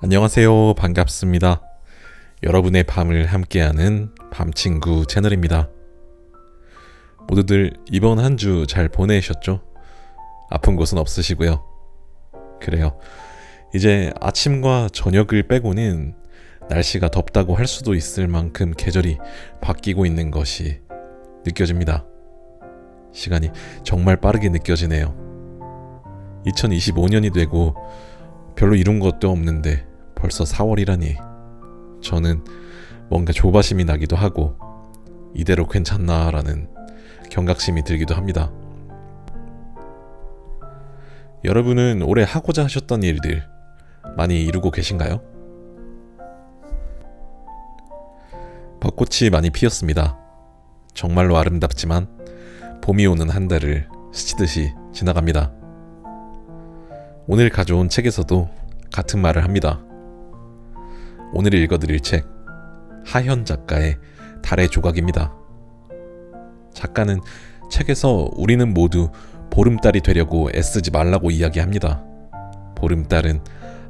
안녕하세요. 반갑습니다. 여러분의 밤을 함께하는 밤친구 채널입니다. 모두들 이번 한 주 잘 보내셨죠? 아픈 곳은 없으시고요. 그래요. 이제 아침과 저녁을 빼고는 날씨가 덥다고 할 수도 있을 만큼 계절이 바뀌고 있는 것이 느껴집니다. 시간이 정말 빠르게 느껴지네요. 2025년이 되고 별로 이룬 것도 없는데 벌써 4월이라니 저는 뭔가 조바심이 나기도 하고 이대로 괜찮나라는 경각심이 들기도 합니다. 여러분은 올해 하고자 하셨던 일들 많이 이루고 계신가요? 벚꽃이 많이 피었습니다. 정말로 아름답지만 봄이 오는 한 달을 스치듯이 지나갑니다. 오늘 가져온 책에서도 같은 말을 합니다. 오늘 읽어드릴 책 하현 작가의 달의 조각입니다. 작가는 책에서 우리는 모두 보름달이 되려고 애쓰지 말라고 이야기합니다. 보름달은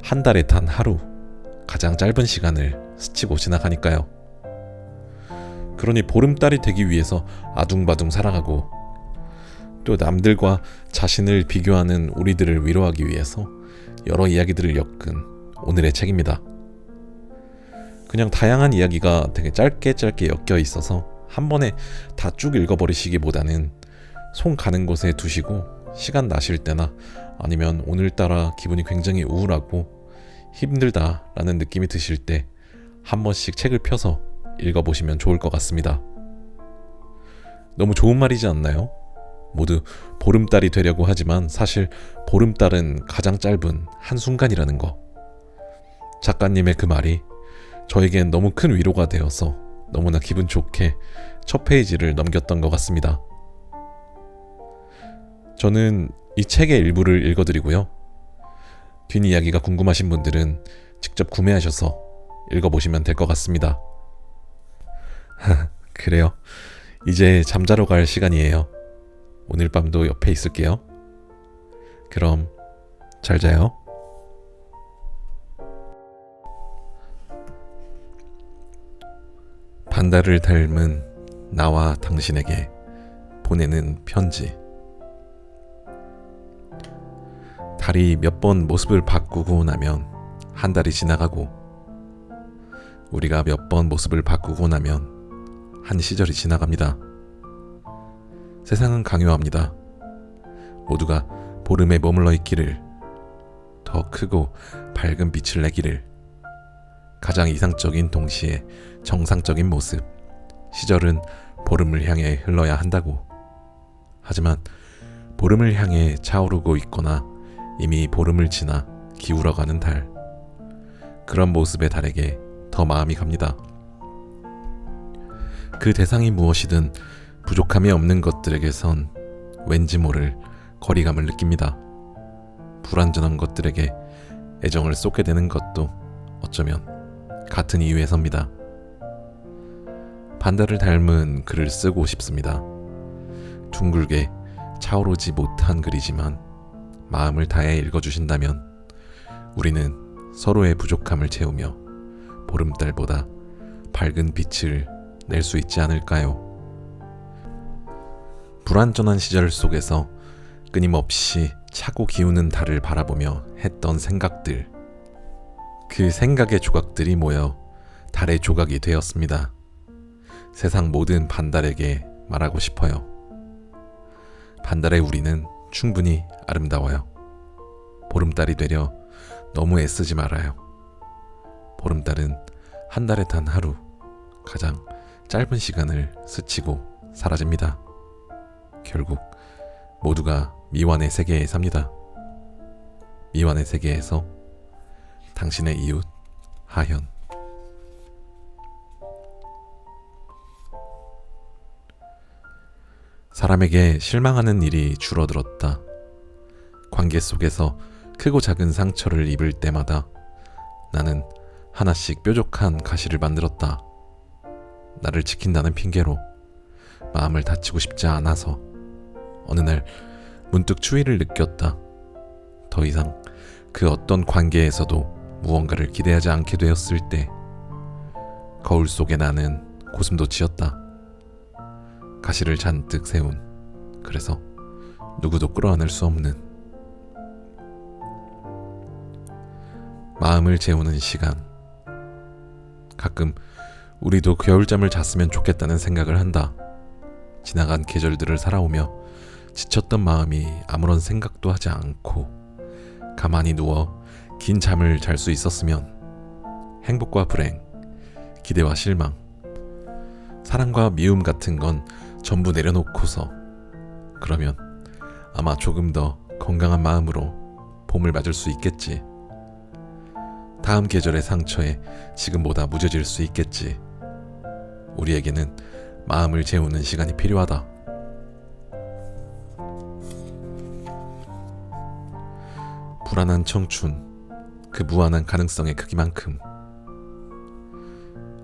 한 달에 단 하루, 가장 짧은 시간을 스치고 지나가니까요. 그러니 보름달이 되기 위해서 아둥바둥 살아가고 또 남들과 자신을 비교하는 우리들을 위로하기 위해서 여러 이야기들을 엮은 오늘의 책입니다. 그냥 다양한 이야기가 되게 짧게 엮여 있어서 한 번에 다 쭉 읽어버리시기보다는 손 가는 곳에 두시고 시간 나실 때나 아니면 오늘따라 기분이 굉장히 우울하고 힘들다라는 느낌이 드실 때 한 번씩 책을 펴서 읽어보시면 좋을 것 같습니다. 너무 좋은 말이지 않나요? 모두 보름달이 되려고 하지만 사실 보름달은 가장 짧은 한순간이라는 거. 작가님의 그 말이 저에겐 너무 큰 위로가 되어서 너무나 기분 좋게 첫 페이지를 넘겼던 것 같습니다. 저는 이 책의 일부를 읽어드리고요. 뒷이야기가 궁금하신 분들은 직접 구매하셔서 읽어보시면 될 것 같습니다. 그래요. 이제 잠자러 갈 시간이에요. 오늘 밤도 옆에 있을게요. 그럼 잘 자요. 반달을 닮은 나와 당신에게 보내는 편지. 달이 몇 번 모습을 바꾸고 나면 한 달이 지나가고 우리가 몇 번 모습을 바꾸고 나면 한 시절이 지나갑니다. 세상은 강요합니다. 모두가 보름에 머물러 있기를, 더 크고 밝은 빛을 내기를, 가장 이상적인 동시에 정상적인 모습, 시절은 보름을 향해 흘러야 한다고. 하지만 보름을 향해 차오르고 있거나 이미 보름을 지나 기울어가는 달, 그런 모습의 달에게 더 마음이 갑니다. 그 대상이 무엇이든 부족함이 없는 것들에게선 왠지 모를 거리감을 느낍니다. 불완전한 것들에게 애정을 쏟게 되는 것도 어쩌면 같은 이유에서입니다. 반달을 닮은 글을 쓰고 싶습니다. 둥글게 차오르지 못한 글이지만 마음을 다해 읽어주신다면 우리는 서로의 부족함을 채우며 보름달보다 밝은 빛을 낼 수 있지 않을까요? 불완전한 시절 속에서 끊임없이 차고 기우는 달을 바라보며 했던 생각들, 그 생각의 조각들이 모여 달의 조각이 되었습니다. 세상 모든 반달에게 말하고 싶어요. 반달의 우리는 충분히 아름다워요. 보름달이 되려 너무 애쓰지 말아요. 보름달은 한 달에 단 하루, 가장 짧은 시간을 스치고 사라집니다. 결국 모두가 미완의 세계에 삽니다. 미완의 세계에서 당신의 이웃 하현. 사람에게 실망하는 일이 줄어들었다. 관계 속에서 크고 작은 상처를 입을 때마다 나는 하나씩 뾰족한 가시를 만들었다. 나를 지킨다는 핑계로 마음을 다치고 싶지 않아서 어느 날 문득 추위를 느꼈다. 더 이상 그 어떤 관계에서도 무언가를 기대하지 않게 되었을 때 거울 속에 나는 고슴도치였다. 가시를 잔뜩 세운, 그래서 누구도 끌어안을 수 없는 마음을 재우는 시간. 가끔 우리도 겨울잠을 잤으면 좋겠다는 생각을 한다. 지나간 계절들을 살아오며 지쳤던 마음이 아무런 생각도 하지 않고 가만히 누워 긴 잠을 잘 수 있었으면 행복과 불행, 기대와 실망, 사랑과 미움 같은 건 전부 내려놓고서 그러면 아마 조금 더 건강한 마음으로 봄을 맞을 수 있겠지. 다음 계절의 상처에 지금보다 무뎌질 수 있겠지. 우리에게는 마음을 재우는 시간이 필요하다. 불안한 청춘, 그 무한한 가능성의 크기만큼.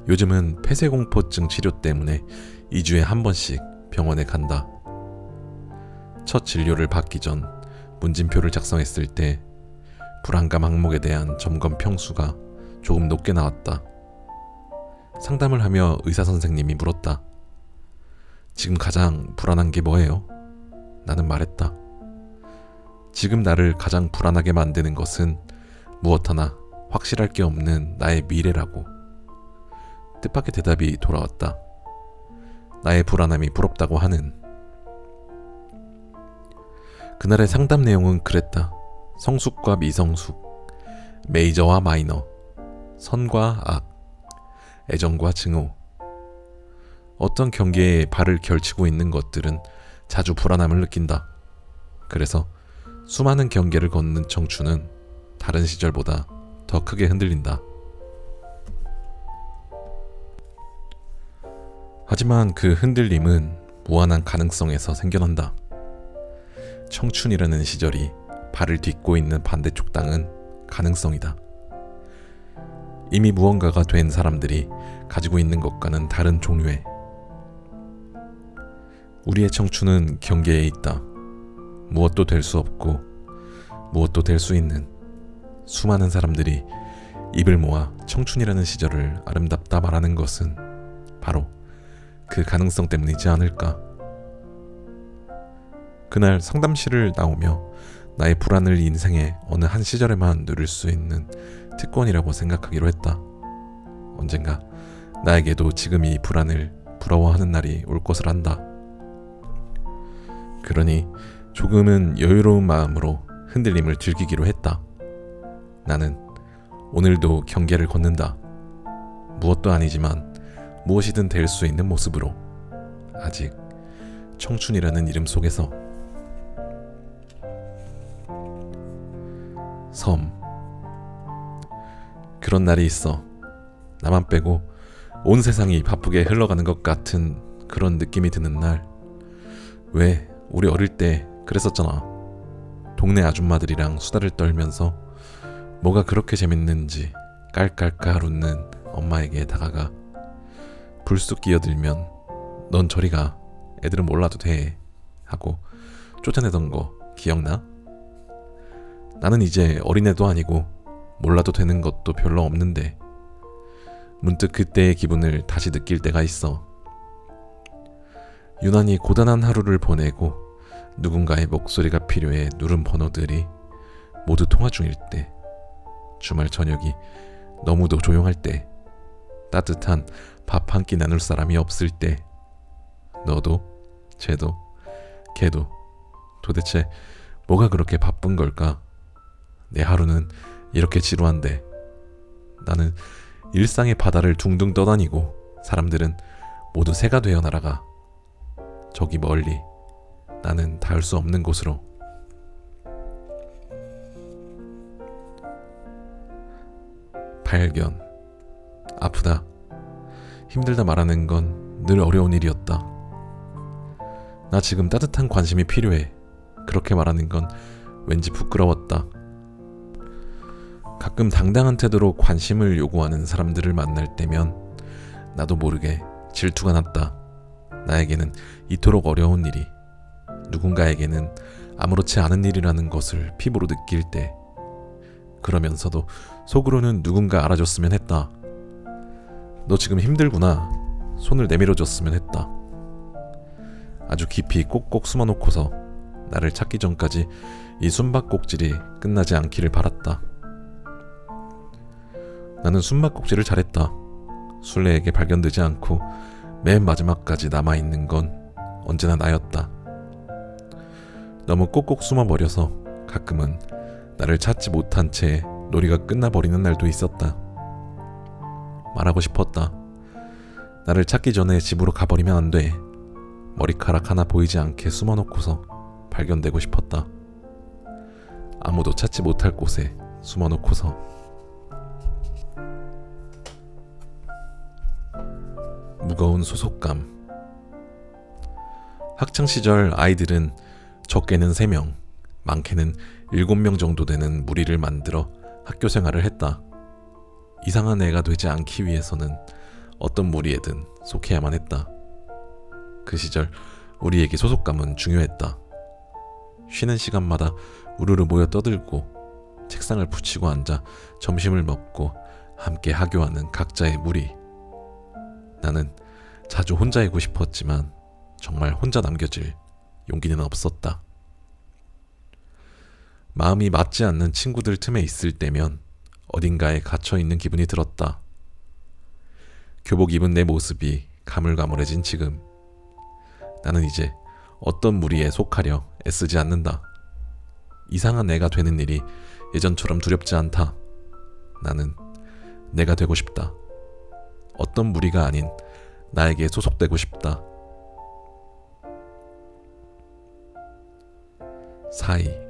요즘은 폐쇄공포증 치료 때문에 2주에 한 번씩 병원에 간다. 첫 진료를 받기 전 문진표를 작성했을 때 불안감 항목에 대한 점검 평수가 조금 높게 나왔다. 상담을 하며 의사 선생님이 물었다. 지금 가장 불안한 게 뭐예요? 나는 말했다. 지금 나를 가장 불안하게 만드는 것은 무엇 하나 확실할 게 없는 나의 미래라고. 뜻밖의 대답이 돌아왔다. 나의 불안함이 부럽다고 하는. 그날의 상담 내용은 그랬다. 성숙과 미성숙, 메이저와 마이너, 선과 악, 애정과 증오. 어떤 경계에 발을 결치고 있는 것들은 자주 불안함을 느낀다. 그래서 수많은 경계를 걷는 청춘은 다른 시절보다 더 크게 흔들린다. 하지만 그 흔들림은 무한한 가능성에서 생겨난다. 청춘이라는 시절이 발을 딛고 있는 반대쪽 땅은 가능성이다. 이미 무언가가 된 사람들이 가지고 있는 것과는 다른 종류의. 우리의 청춘은 경계에 있다. 무엇도 될 수 없고 무엇도 될 수 있는 수많은 사람들이 입을 모아 청춘이라는 시절을 아름답다 말하는 것은 바로 그 가능성 때문이지 않을까. 그날 상담실을 나오며 나의 불안을 인생의 어느 한 시절에만 누릴 수 있는 특권이라고 생각하기로 했다. 언젠가 나에게도 지금 이 불안을 부러워하는 날이 올 것을 안다. 그러니 조금은 여유로운 마음으로 흔들림을 즐기기로 했다. 나는 오늘도 경계를 걷는다. 무엇도 아니지만 무엇이든 될 수 있는 모습으로. 아직 청춘이라는 이름 속에서. 섬. 그런 날이 있어. 나만 빼고 온 세상이 바쁘게 흘러가는 것 같은 그런 느낌이 드는 날. 왜 우리 어릴 때 그랬었잖아. 동네 아줌마들이랑 수다를 떨면서 뭐가 그렇게 재밌는지 깔깔깔 웃는 엄마에게 다가가 불쑥 끼어들면 넌 저리 가, 애들은 몰라도 돼 하고 쫓아내던 거 기억나? 나는 이제 어린애도 아니고 몰라도 되는 것도 별로 없는데 문득 그때의 기분을 다시 느낄 때가 있어. 유난히 고단한 하루를 보내고 누군가의 목소리가 필요해 누른 번호들이 모두 통화 중일 때, 주말 저녁이 너무도 조용할 때, 따뜻한 밥 한 끼 나눌 사람이 없을 때, 너도 쟤도 걔도 도대체 뭐가 그렇게 바쁜 걸까? 내 하루는 이렇게 지루한데. 나는 일상의 바다를 둥둥 떠다니고 사람들은 모두 새가 되어 날아가. 저기 멀리 나는 닿을 수 없는 곳으로. 발견. 아프다. 힘들다 말하는 건 늘 어려운 일이었다. 나 지금 따뜻한 관심이 필요해. 그렇게 말하는 건 왠지 부끄러웠다. 가끔 당당한 태도로 관심을 요구하는 사람들을 만날 때면 나도 모르게 질투가 났다. 나에게는 이토록 어려운 일이 누군가에게는 아무렇지 않은 일이라는 것을 피부로 느낄 때, 그러면서도 속으로는 누군가 알아줬으면 했다. 너 지금 힘들구나. 손을 내밀어줬으면 했다. 아주 깊이 꼭꼭 숨어놓고서 나를 찾기 전까지 이 숨바꼭질이 끝나지 않기를 바랐다. 나는 숨바꼭질을 잘했다. 술래에게 발견되지 않고 맨 마지막까지 남아있는 건 언제나 나였다. 너무 꼭꼭 숨어버려서 가끔은 나를 찾지 못한 채 놀이가 끝나버리는 날도 있었다. 말하고 싶었다. 나를 찾기 전에 집으로 가버리면 안 돼. 머리카락 하나 보이지 않게 숨어놓고서 발견되고 싶었다. 아무도 찾지 못할 곳에 숨어놓고서. 무거운 소속감. 학창시절 아이들은 적게는 3명, 많게는 7명 정도 되는 무리를 만들어 학교 생활을 했다. 이상한 애가 되지 않기 위해서는 어떤 무리에든 속해야만 했다. 그 시절 우리에게 소속감은 중요했다. 쉬는 시간마다 우르르 모여 떠들고 책상을 붙이고 앉아 점심을 먹고 함께 하교하는 각자의 무리. 나는 자주 혼자이고 싶었지만 정말 혼자 남겨질 용기는 없었다. 마음이 맞지 않는 친구들 틈에 있을 때면 어딘가에 갇혀있는 기분이 들었다. 교복 입은 내 모습이 가물가물해진 지금 나는 이제 어떤 무리에 속하려 애쓰지 않는다. 이상한 애가 되는 일이 예전처럼 두렵지 않다. 나는 내가 되고 싶다. 어떤 무리가 아닌 나에게 소속되고 싶다. 사이.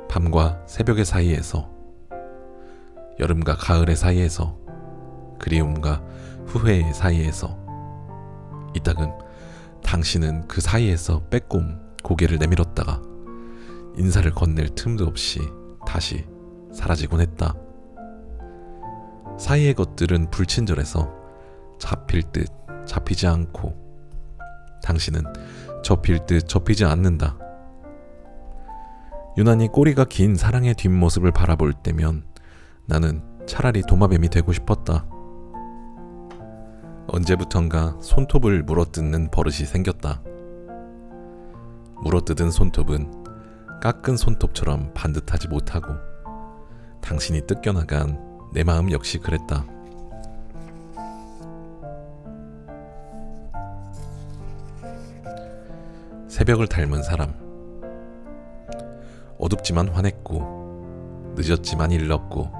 밤과 새벽의 사이에서, 여름과 가을의 사이에서, 그리움과 후회의 사이에서, 이따금 당신은 그 사이에서 빼꼼 고개를 내밀었다가 인사를 건넬 틈도 없이 다시 사라지곤 했다. 사이의 것들은 불친절해서 잡힐 듯 잡히지 않고 당신은 접힐 듯 접히지 않는다. 유난히 꼬리가 긴 사랑의 뒷모습을 바라볼 때면 나는 차라리 도마뱀이 되고 싶었다. 언제부턴가 손톱을 물어뜯는 버릇이 생겼다. 물어뜯은 손톱은 깎은 손톱처럼 반듯하지 못하고 당신이 뜯겨나간 내 마음 역시 그랬다. 새벽을 닮은 사람. 어둡지만 환했고 늦었지만 일렀고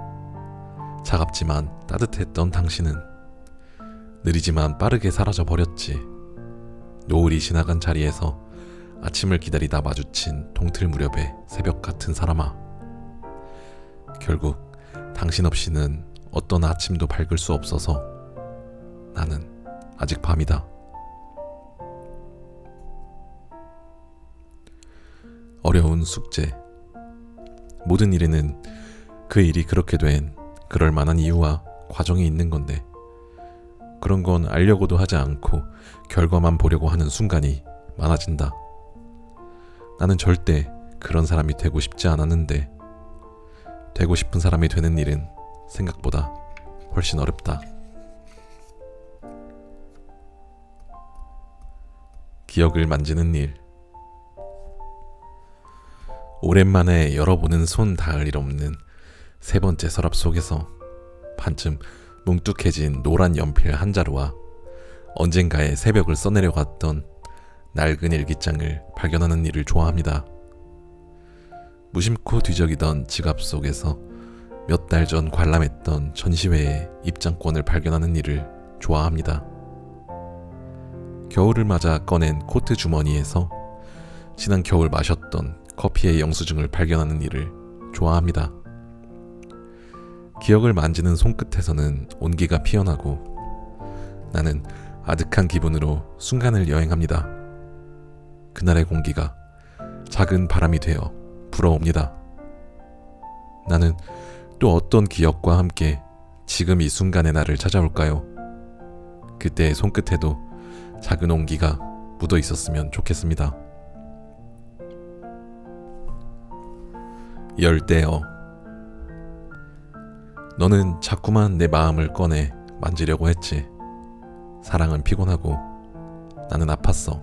차갑지만 따뜻했던 당신은 느리지만 빠르게 사라져 버렸지. 노을이 지나간 자리에서 아침을 기다리다 마주친 동틀 무렵의 새벽 같은 사람아. 결국 당신 없이는 어떤 아침도 밝을 수 없어서 나는 아직 밤이다. 어려운 숙제. 모든 일에는 그 일이 그렇게 된 그럴 만한 이유와 과정이 있는 건데 그런 건 알려고도 하지 않고 결과만 보려고 하는 순간이 많아진다. 나는 절대 그런 사람이 되고 싶지 않았는데 되고 싶은 사람이 되는 일은 생각보다 훨씬 어렵다. 기억을 만지는 일. 오랜만에 열어보는 손 닿을 일 없는 세 번째 서랍 속에서 반쯤 뭉뚝해진 노란 연필 한 자루와 언젠가의 새벽을 써내려갔던 낡은 일기장을 발견하는 일을 좋아합니다. 무심코 뒤적이던 지갑 속에서 몇 달 전 관람했던 전시회의 입장권을 발견하는 일을 좋아합니다. 겨울을 맞아 꺼낸 코트 주머니에서 지난 겨울 마셨던 커피의 영수증을 발견하는 일을 좋아합니다. 기억을 만지는 손끝에서는 온기가 피어나고 나는 아득한 기분으로 순간을 여행합니다. 그날의 공기가 작은 바람이 되어 불어옵니다. 나는 또 어떤 기억과 함께 지금 이 순간의 나를 찾아올까요? 그때의 손끝에도 작은 온기가 묻어 있었으면 좋겠습니다. 열대어. 너는 자꾸만 내 마음을 꺼내 만지려고 했지. 사랑은 피곤하고 나는 아팠어.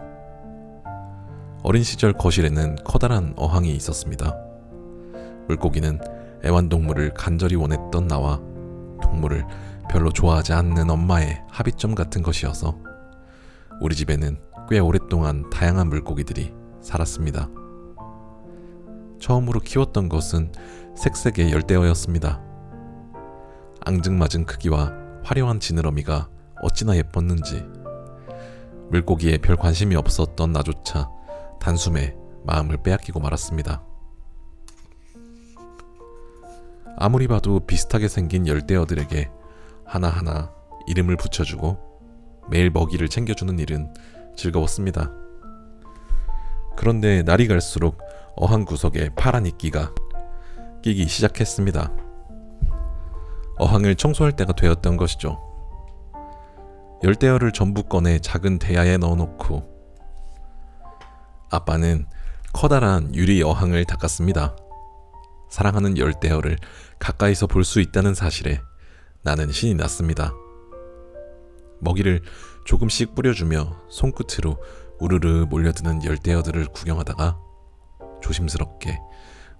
어린 시절 거실에는 커다란 어항이 있었습니다. 물고기는 애완동물을 간절히 원했던 나와 동물을 별로 좋아하지 않는 엄마의 합의점 같은 것이어서 우리 집에는 꽤 오랫동안 다양한 물고기들이 살았습니다. 처음으로 키웠던 것은 색색의 열대어였습니다. 앙증맞은 크기와 화려한 지느러미가 어찌나 예뻤는지 물고기에 별 관심이 없었던 나조차 단숨에 마음을 빼앗기고 말았습니다. 아무리 봐도 비슷하게 생긴 열대어들에게 하나하나 이름을 붙여주고 매일 먹이를 챙겨주는 일은 즐거웠습니다. 그런데 날이 갈수록 어항 구석에 파란 이끼가 끼기 시작했습니다. 어항을 청소할 때가 되었던 것이죠. 열대어를 전부 꺼내 작은 대야에 넣어놓고 아빠는 커다란 유리 어항을 닦았습니다. 사랑하는 열대어를 가까이서 볼 수 있다는 사실에 나는 신이 났습니다. 먹이를 조금씩 뿌려주며 손끝으로 우르르 몰려드는 열대어들을 구경하다가 조심스럽게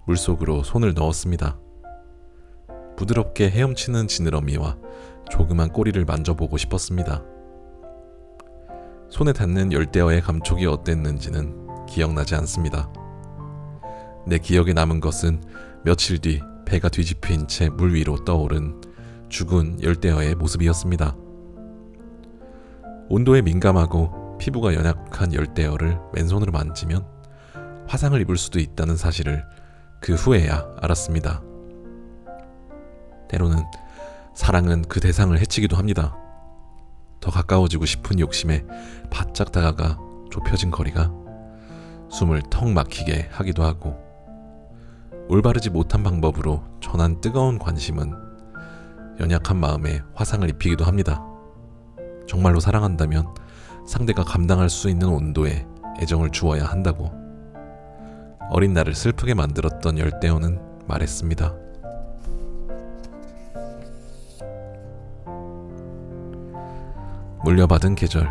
물속으로 손을 넣었습니다. 부드럽게 헤엄치는 지느러미와 조그만 꼬리를 만져보고 싶었습니다. 손에 닿는 열대어의 감촉이 어땠는지는 기억나지 않습니다. 내 기억에 남은 것은 며칠 뒤 배가 뒤집힌 채 물 위로 떠오른 죽은 열대어의 모습이었습니다. 온도에 민감하고 피부가 연약한 열대어를 맨손으로 만지면 화상을 입을 수도 있다는 사실을 그 후에야 알았습니다. 때로는 사랑은 그 대상을 해치기도 합니다. 더 가까워지고 싶은 욕심에 바짝 다가가 좁혀진 거리가 숨을 턱 막히게 하기도 하고 올바르지 못한 방법으로 전한 뜨거운 관심은 연약한 마음에 화상을 입히기도 합니다. 정말로 사랑한다면 상대가 감당할 수 있는 온도의 애정을 주어야 한다고 어린 나를 슬프게 만들었던 열대어는 말했습니다. 물려받은 계절.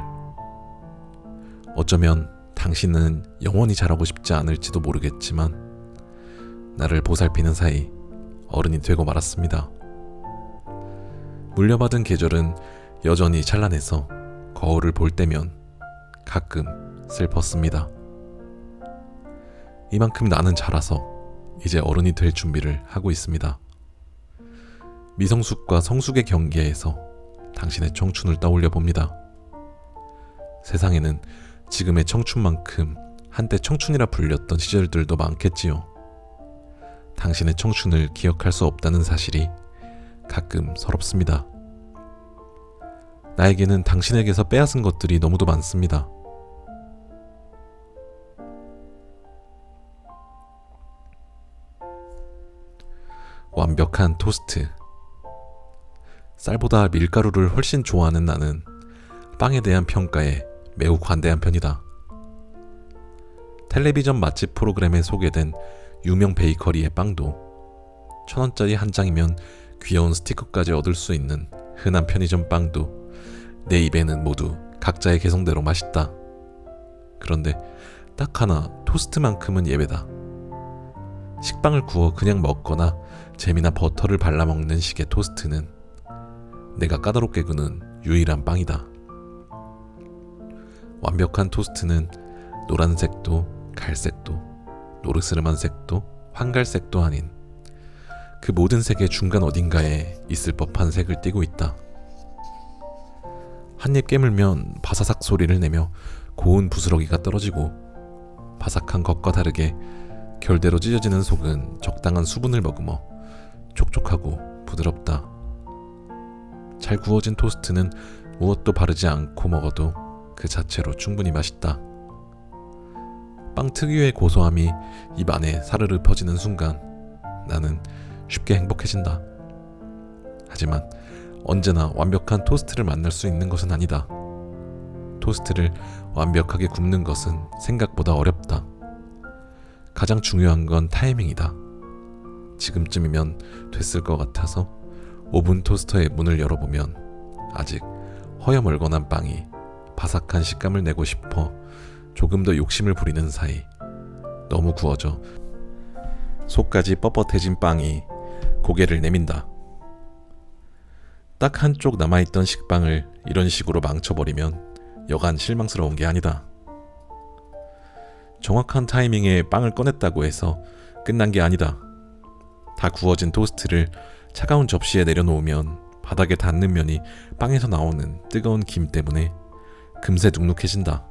어쩌면 당신은 영원히 자라고 싶지 않을지도 모르겠지만 나를 보살피는 사이 어른이 되고 말았습니다. 물려받은 계절은 여전히 찬란해서 거울을 볼 때면 가끔 슬펐습니다. 이만큼 나는 자라서 이제 어른이 될 준비를 하고 있습니다. 미성숙과 성숙의 경계에서 당신의 청춘을 떠올려 봅니다. 세상에는 지금의 청춘만큼 한때 청춘이라 불렸던 시절들도 많겠지요. 당신의 청춘을 기억할 수 없다는 사실이 가끔 서럽습니다. 나에게는 당신에게서 빼앗은 것들이 너무도 많습니다. 완벽한 토스트. 쌀보다 밀가루를 훨씬 좋아하는 나는 빵에 대한 평가에 매우 관대한 편이다. 텔레비전 맛집 프로그램에 소개된 유명 베이커리의 빵도 1,000원짜리 한 장이면 귀여운 스티커까지 얻을 수 있는 흔한 편의점 빵도 내 입에는 모두 각자의 개성대로 맛있다. 그런데 딱 하나 토스트만큼은 예외다. 식빵을 구워 그냥 먹거나 잼이나 버터를 발라 먹는 식의 토스트는 내가 까다롭게 구는 유일한 빵이다. 완벽한 토스트는 노란색도 갈색도 노르스름한 색도 황갈색도 아닌 그 모든 색의 중간 어딘가에 있을 법한 색을 띠고 있다. 한 입 깨물면 바사삭 소리를 내며 고운 부스러기가 떨어지고 바삭한 것과 다르게 결대로 찢어지는 속은 적당한 수분을 머금어 촉촉하고 부드럽다. 잘 구워진 토스트는 무엇도 바르지 않고 먹어도 그 자체로 충분히 맛있다. 빵 특유의 고소함이 입 안에 사르르 퍼지는 순간 나는 쉽게 행복해진다. 하지만 언제나 완벽한 토스트를 만날 수 있는 것은 아니다. 토스트를 완벽하게 굽는 것은 생각보다 어렵다. 가장 중요한 건 타이밍이다. 지금쯤이면 됐을 것 같아서 오븐 토스터의 문을 열어보면 아직 허여멀건한 빵이 바삭한 식감을 내고 싶어 조금 더 욕심을 부리는 사이 너무 구워져 속까지 뻣뻣해진 빵이 고개를 내민다. 딱 한쪽 남아있던 식빵을 이런 식으로 망쳐버리면 여간 실망스러운 게 아니다. 정확한 타이밍에 빵을 꺼냈다고 해서 끝난 게 아니다. 다 구워진 토스트를 차가운 접시에 내려놓으면 바닥에 닿는 면이 빵에서 나오는 뜨거운 김 때문에 금세 눅눅해진다.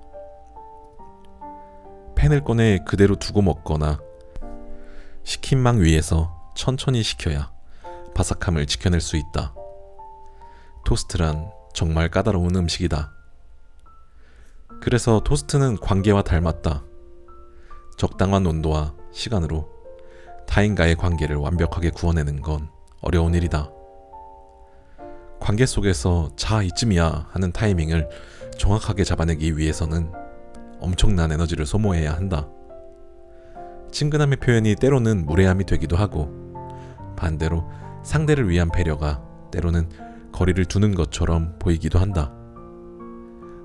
팬을 꺼내 그대로 두고 먹거나 식힌 망 위에서 천천히 식혀야 바삭함을 지켜낼 수 있다. 토스트란 정말 까다로운 음식이다. 그래서 토스트는 관계와 닮았다. 적당한 온도와 시간으로 타인과의 관계를 완벽하게 구워내는 건 어려운 일이다. 관계 속에서 자 이쯤이야 하는 타이밍을 정확하게 잡아내기 위해서는 엄청난 에너지를 소모해야 한다. 친근함의 표현이 때로는 무례함이 되기도 하고 반대로 상대를 위한 배려가 때로는 거리를 두는 것처럼 보이기도 한다.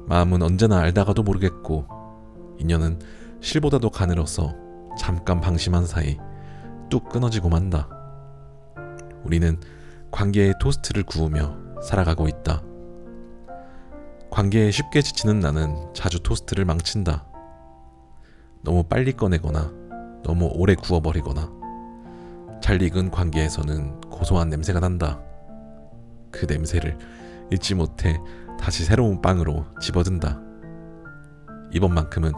마음은 언제나 알다가도 모르겠고 인연은 실보다도 가늘어서 잠깐 방심한 사이 뚝 끊어지고 만다. 우리는 관계의 토스트를 구우며 살아가고 있다. 관계에 쉽게 지치는 나는 자주 토스트를 망친다. 너무 빨리 꺼내거나 너무 오래 구워버리거나 잘 익은 관계에서는 고소한 냄새가 난다. 그 냄새를 잊지 못해 다시 새로운 빵으로 집어든다. 이번만큼은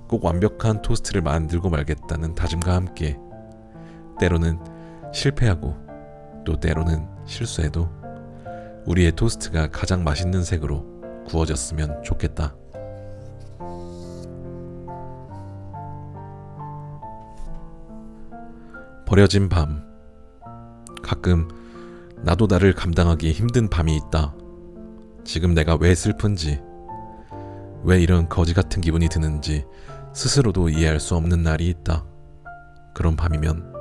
꼭 완벽한 토스트를 만들고 말겠다는 다짐과 함께 때로는 실패하고 또 때로는 실수해도 우리의 토스트가 가장 맛있는 색으로 구워졌으면 좋겠다. 버려진 밤. 가끔 나도 나를 감당하기 힘든 밤이 있다. 지금 내가 왜 슬픈지, 왜 이런 거지 같은 기분이 드는지 스스로도 이해할 수 없는 날이 있다. 그런 밤이면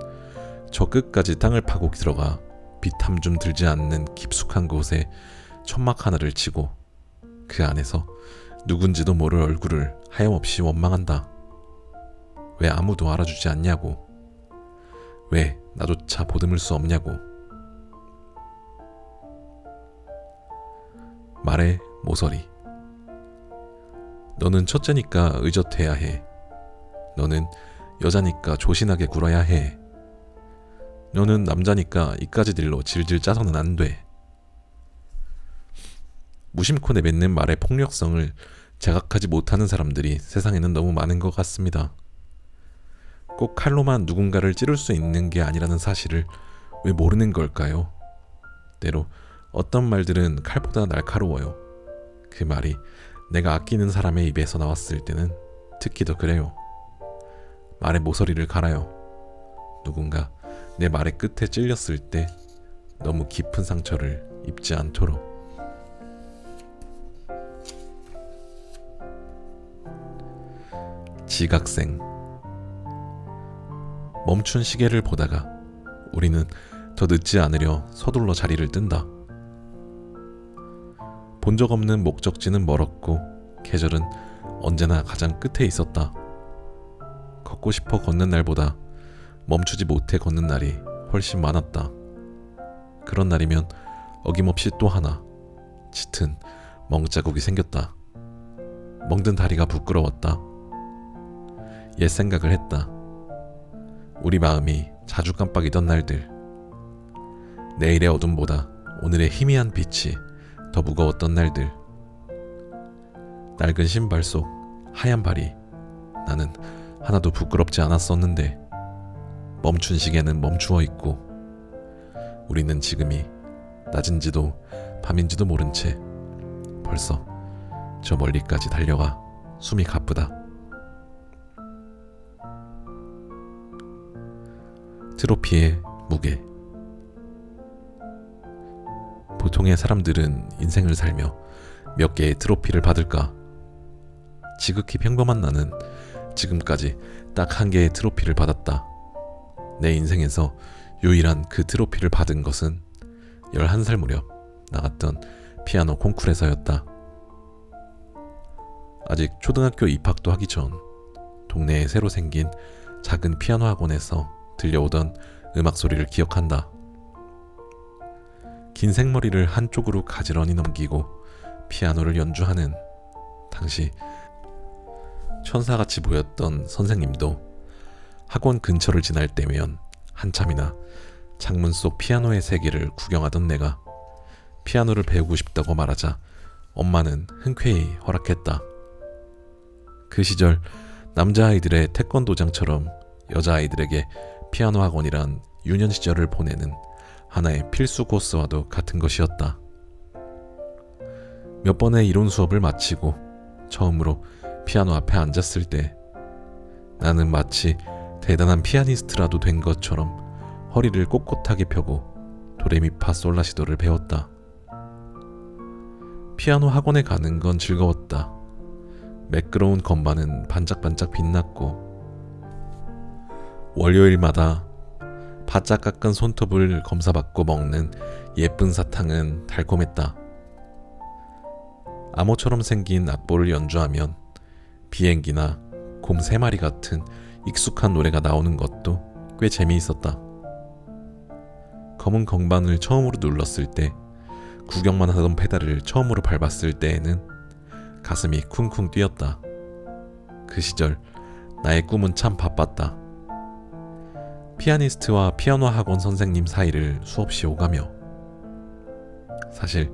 저 끝까지 땅을 파고 들어가 빛 한 줌 들지 않는 깊숙한 곳에 천막 하나를 치고 그 안에서 누군지도 모를 얼굴을 하염없이 원망한다. 왜 아무도 알아주지 않냐고, 왜 나조차 보듬을 수 없냐고. 말해 모서리. 너는 첫째니까 의젓해야 해. 너는 여자니까 조신하게 굴어야 해. 너는 남자니까 이까지들로 질질 짜서는 안 돼. 무심코 내뱉는 말의 폭력성을 자각하지 못하는 사람들이 세상에는 너무 많은 것 같습니다. 꼭 칼로만 누군가를 찌를 수 있는 게 아니라는 사실을 왜 모르는 걸까요? 때로 어떤 말들은 칼보다 날카로워요. 그 말이 내가 아끼는 사람의 입에서 나왔을 때는 특히 더 그래요. 말의 모서리를 갈아요. 누군가 내 말의 끝에 찔렸을 때 너무 깊은 상처를 입지 않도록. 지각생. 멈춘 시계를 보다가 우리는 더 늦지 않으려 서둘러 자리를 뜬다. 본 적 없는 목적지는 멀었고 계절은 언제나 가장 끝에 있었다. 걷고 싶어 걷는 날보다 멈추지 못해 걷는 날이 훨씬 많았다. 그런 날이면 어김없이 또 하나 짙은 멍자국이 생겼다. 멍든 다리가 부끄러웠다. 옛 생각을 했다. 우리 마음이 자주 깜빡이던 날들. 내일의 어둠보다 오늘의 희미한 빛이 더 무거웠던 날들. 낡은 신발 속 하얀 발이 나는 하나도 부끄럽지 않았었는데 멈춘 시계는 멈추어 있고 우리는 지금이 낮인지도 밤인지도 모른 채 벌써 저 멀리까지 달려가 숨이 가쁘다. 트로피의 무게. 보통의 사람들은 인생을 살며 몇 개의 트로피를 받을까? 지극히 평범한 나는 지금까지 딱 한 개의 트로피를 받았다. 내 인생에서 유일한 그 트로피를 받은 것은 11살 무렵 나갔던 피아노 콩쿠르에서였다. 아직 초등학교 입학도 하기 전 동네에 새로 생긴 작은 피아노 학원에서 들려오던 음악 소리를 기억한다. 긴 생머리를 한쪽으로 가지런히 넘기고 피아노를 연주하는 당시 천사같이 보였던 선생님도 학원 근처를 지날 때면 한참이나 창문 속 피아노의 세계를 구경하던 내가 피아노를 배우고 싶다고 말하자 엄마는 흔쾌히 허락했다. 그 시절 남자아이들의 태권도장처럼 여자아이들에게 피아노 학원이란 유년 시절을 보내는 하나의 필수 코스와도 같은 것이었다. 몇 번의 이론 수업을 마치고 처음으로 피아노 앞에 앉았을 때 나는 마치 대단한 피아니스트라도 된 것처럼 허리를 꼿꼿하게 펴고 도레미파솔라시도를 배웠다. 피아노 학원에 가는 건 즐거웠다. 매끄러운 건반은 반짝반짝 빛났고 월요일마다 바짝 깎은 손톱을 검사받고 먹는 예쁜 사탕은 달콤했다. 암호처럼 생긴 악보를 연주하면 비행기나 곰 3마리 같은 익숙한 노래가 나오는 것도 꽤 재미있었다. 검은 건반을 처음으로 눌렀을 때, 구경만 하던 페달을 처음으로 밟았을 때에는 가슴이 쿵쿵 뛰었다. 그 시절 나의 꿈은 참 바빴다. 피아니스트와 피아노 학원 선생님 사이를 수없이 오가며 사실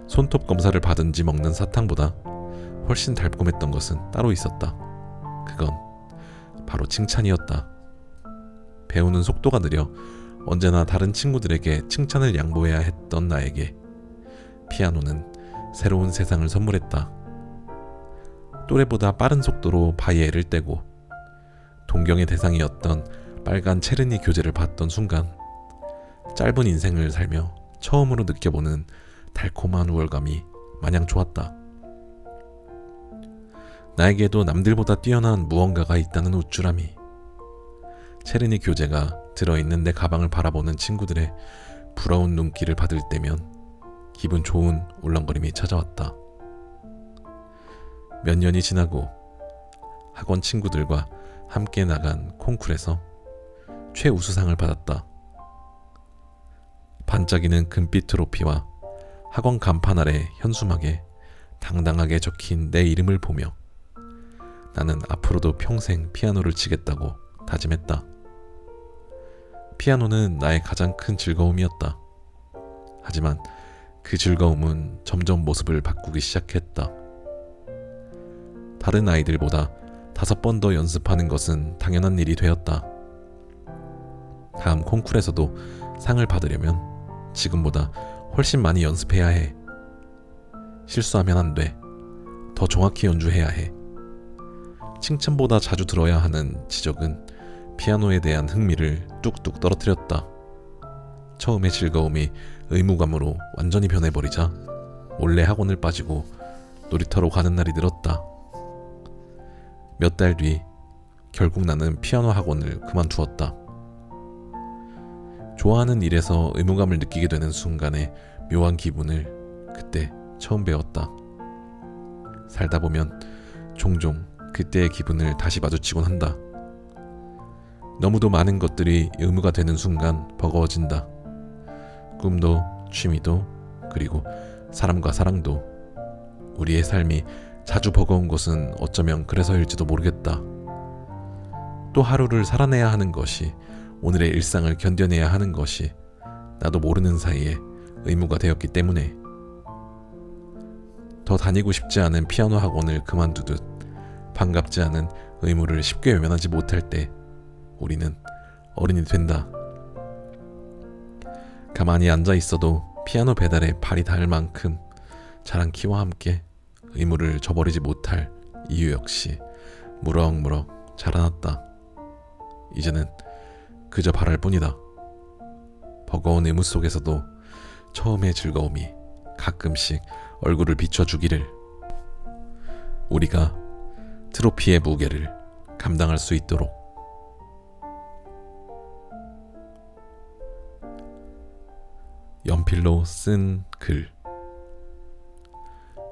손톱 검사를 받은지 먹는 사탕보다 훨씬 달콤했던 것은 따로 있었다. 그건 바로 칭찬이었다. 배우는 속도가 느려 언제나 다른 친구들에게 칭찬을 양보해야 했던 나에게 피아노는 새로운 세상을 선물했다. 또래보다 빠른 속도로 바이엘을 떼고 동경의 대상이었던 빨간 체르니 교재를 봤던 순간 짧은 인생을 살며 처음으로 느껴보는 달콤한 우월감이 마냥 좋았다. 나에게도 남들보다 뛰어난 무언가가 있다는 우쭐함이 체르니 교재가 들어있는 내 가방을 바라보는 친구들의 부러운 눈길을 받을 때면 기분 좋은 울렁거림이 찾아왔다. 몇 년이 지나고 학원 친구들과 함께 나간 콩쿠르에서 최우수상을 받았다. 반짝이는 금빛 트로피와 학원 간판 아래 현수막에 당당하게 적힌 내 이름을 보며 나는 앞으로도 평생 피아노를 치겠다고 다짐했다. 피아노는 나의 가장 큰 즐거움이었다. 하지만 그 즐거움은 점점 모습을 바꾸기 시작했다. 다른 아이들보다 5번 더 연습하는 것은 당연한 일이 되었다. 다음 콩쿠르에서도 상을 받으려면 지금보다 훨씬 많이 연습해야 해. 실수하면 안 돼. 더 정확히 연주해야 해. 칭찬보다 자주 들어야 하는 지적은 피아노에 대한 흥미를 뚝뚝 떨어뜨렸다. 처음의 즐거움이 의무감으로 완전히 변해버리자 몰래 학원을 빠지고 놀이터로 가는 날이 늘었다. 몇 달 뒤 결국 나는 피아노 학원을 그만두었다. 좋아하는 일에서 의무감을 느끼게 되는 순간의 묘한 기분을 그때 처음 배웠다. 살다 보면 종종 그때의 기분을 다시 마주치곤 한다. 너무도 많은 것들이 의무가 되는 순간 버거워진다. 꿈도, 취미도, 그리고 사람과 사랑도. 우리의 삶이 자주 버거운 것은 어쩌면 그래서일지도 모르겠다. 또 하루를 살아내야 하는 것이, 오늘의 일상을 견뎌내야 하는 것이 나도 모르는 사이에 의무가 되었기 때문에. 더 다니고 싶지 않은 피아노 학원을 그만두듯 반갑지 않은 의무를 쉽게 외면하지 못할 때 우리는 어른이 된다. 가만히 앉아 있어도 피아노 페달에 발이 닿을 만큼 자란 키와 함께 의무를 저버리지 못할 이유 역시 무럭무럭 자라났다. 이제는 그저 바랄 뿐이다. 버거운 의무 속에서도 처음의 즐거움이 가끔씩 얼굴을 비춰주기를. 우리가 트로피의 무게를 감당할 수 있도록. 연필 연필로 쓴 글.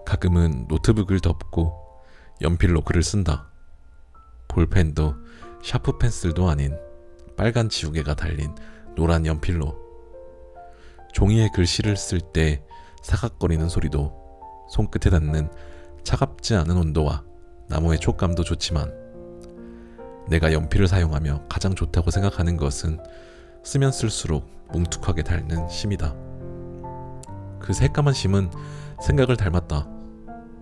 가끔은 노트북을 덮고 연필로 글을 쓴다. 볼펜도 샤프 펜슬도 아닌 빨간 지우개가 달린 노란 연필로. 종이에 글씨를 쓸 때 사각거리는 소리도, 손끝에 닿는 차갑지 않은 온도와 나무의 촉감도 좋지만, 내가 연필을 사용하며 가장 좋다고 생각하는 것은 쓰면 쓸수록 뭉툭하게 닳는 심이다. 그 새까만 심은 생각을 닮았다.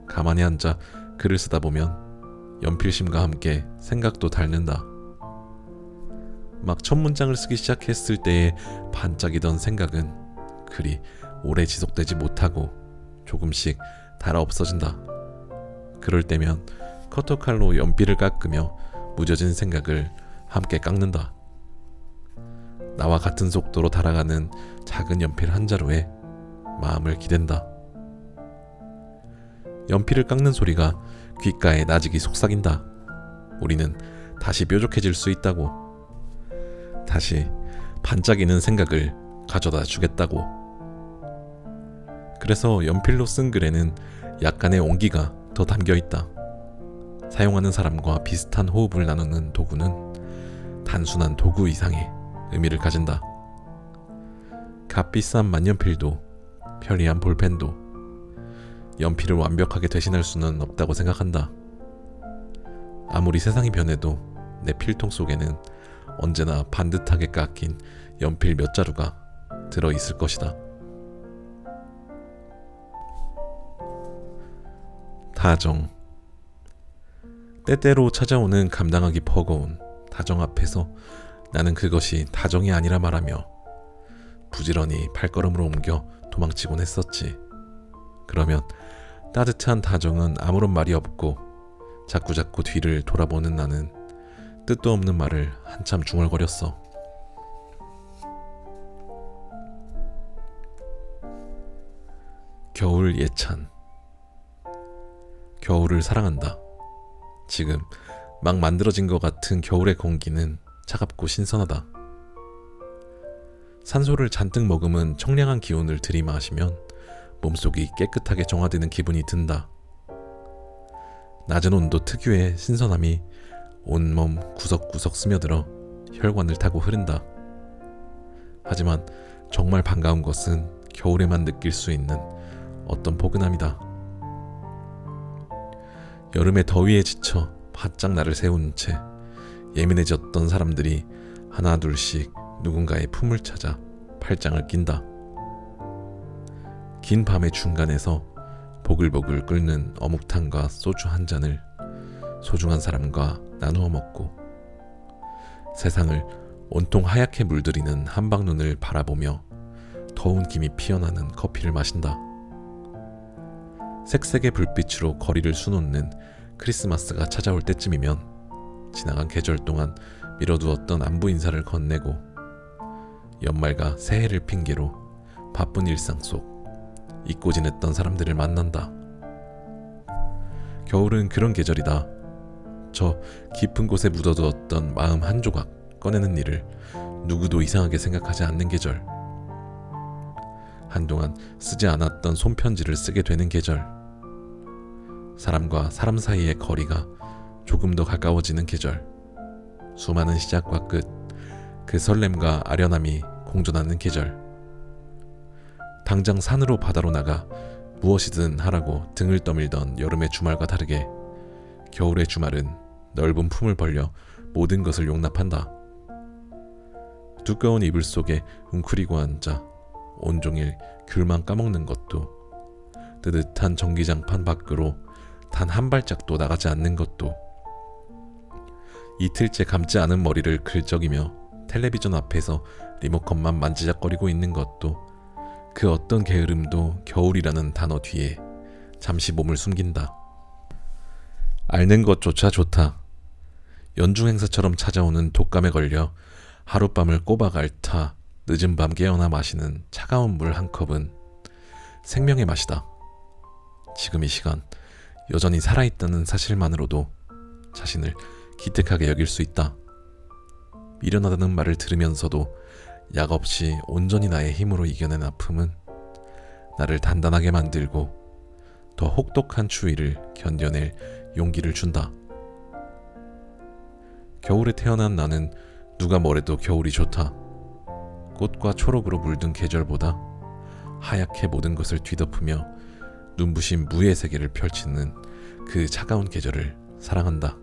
가만히 앉아 글을 쓰다 보면 연필심과 함께 생각도 닳는다. 막 첫 문장을 쓰기 시작했을 때의 반짝이던 생각은 그리 오래 지속되지 못하고 조금씩 닳아 없어진다. 그럴 때면 커터칼로 연필을 깎으며 무뎌진 생각을 함께 깎는다. 나와 같은 속도로 달아가는 작은 연필 한 자루에 마음을 기댄다. 연필을 깎는 소리가 귓가에 나직이 속삭인다. 우리는 다시 뾰족해질 수 있다고. 다시 반짝이는 생각을 가져다 주겠다고. 그래서 연필로 쓴 글에는 약간의 온기가 더 담겨 있다. 사용하는 사람과 비슷한 호흡을 나누는 도구는 단순한 도구 이상의 의미를 가진다. 값비싼 만년필도, 편리한 볼펜도 연필을 완벽하게 대신할 수는 없다고 생각한다. 아무리 세상이 변해도 내 필통 속에는 언제나 반듯하게 깎인 연필 몇 자루가 들어있을 것이다. 다정. 때때로 찾아오는 감당하기 버거운 다정 앞에서 나는 그것이 다정이 아니라 말하며 부지런히 발걸음으로 옮겨 도망치곤 했었지. 그러면 따뜻한 다정은 아무런 말이 없고 자꾸자꾸 뒤를 돌아보는 나는 뜻도 없는 말을 한참 중얼거렸어. 겨울 예찬. 겨울을 사랑한다. 지금 막 만들어진 것 같은 겨울의 공기는 차갑고 신선하다. 산소를 잔뜩 머금은 청량한 기운을 들이마시면 몸속이 깨끗하게 정화되는 기분이 든다. 낮은 온도 특유의 신선함이 온몸 구석구석 스며들어 혈관을 타고 흐른다. 하지만 정말 반가운 것은 겨울에만 느낄 수 있는 어떤 포근함이다. 여름의 더위에 지쳐 바짝 나를 세운 채 예민해졌던 사람들이 하나 둘씩 누군가의 품을 찾아 팔짱을 낀다. 긴 밤의 중간에서 보글보글 끓는 어묵탕과 소주 한 잔을 소중한 사람과 나누어 먹고 세상을 온통 하얗게 물들이는 한방눈을 바라보며 더운 김이 피어나는 커피를 마신다. 색색의 불빛으로 거리를 수놓는 크리스마스가 찾아올 때쯤이면 지나간 계절 동안 미뤄두었던 안부 인사를 건네고 연말과 새해를 핑계로 바쁜 일상 속 잊고 지냈던 사람들을 만난다. 겨울은 그런 계절이다. 저 깊은 곳에 묻어두었던 마음 한 조각 꺼내는 일을 누구도 이상하게 생각하지 않는 계절. 한동안 쓰지 않았던 손편지를 쓰게 되는 계절. 사람과 사람 사이의 거리가 조금 더 가까워지는 계절. 수많은 시작과 끝, 그 설렘과 아련함이 공존하는 계절. 당장 산으로 바다로 나가 무엇이든 하라고 등을 떠밀던 여름의 주말과 다르게 겨울의 주말은 넓은 품을 벌려 모든 것을 용납한다. 두꺼운 이불 속에 웅크리고 앉아 온종일 귤만 까먹는 것도, 뜨뜻한 전기장판 밖으로 단 한 발짝도 나가지 않는 것도, 이틀째 감지 않은 머리를 긁적이며 텔레비전 앞에서 리모컨만 만지작거리고 있는 것도, 그 어떤 게으름도 겨울이라는 단어 뒤에 잠시 몸을 숨긴다. 앓는 것조차 좋다. 연중 행사처럼 찾아오는 독감에 걸려 하룻밤을 꼬박 앓다 늦은 밤 깨어나 마시는 차가운 물 한 컵은 생명의 맛이다. 지금 이 시간 여전히 살아있다는 사실만으로도 자신을 기특하게 여길 수 있다. 미련하다는 말을 들으면서도 약 없이 온전히 나의 힘으로 이겨낸 아픔은 나를 단단하게 만들고 더 혹독한 추위를 견뎌낼 용기를 준다. 겨울에 태어난 나는 누가 뭐래도 겨울이 좋다. 꽃과 초록으로 물든 계절보다 하얗게 모든 것을 뒤덮으며 눈부신 무의 세계를 펼치는 그 차가운 계절을 사랑한다.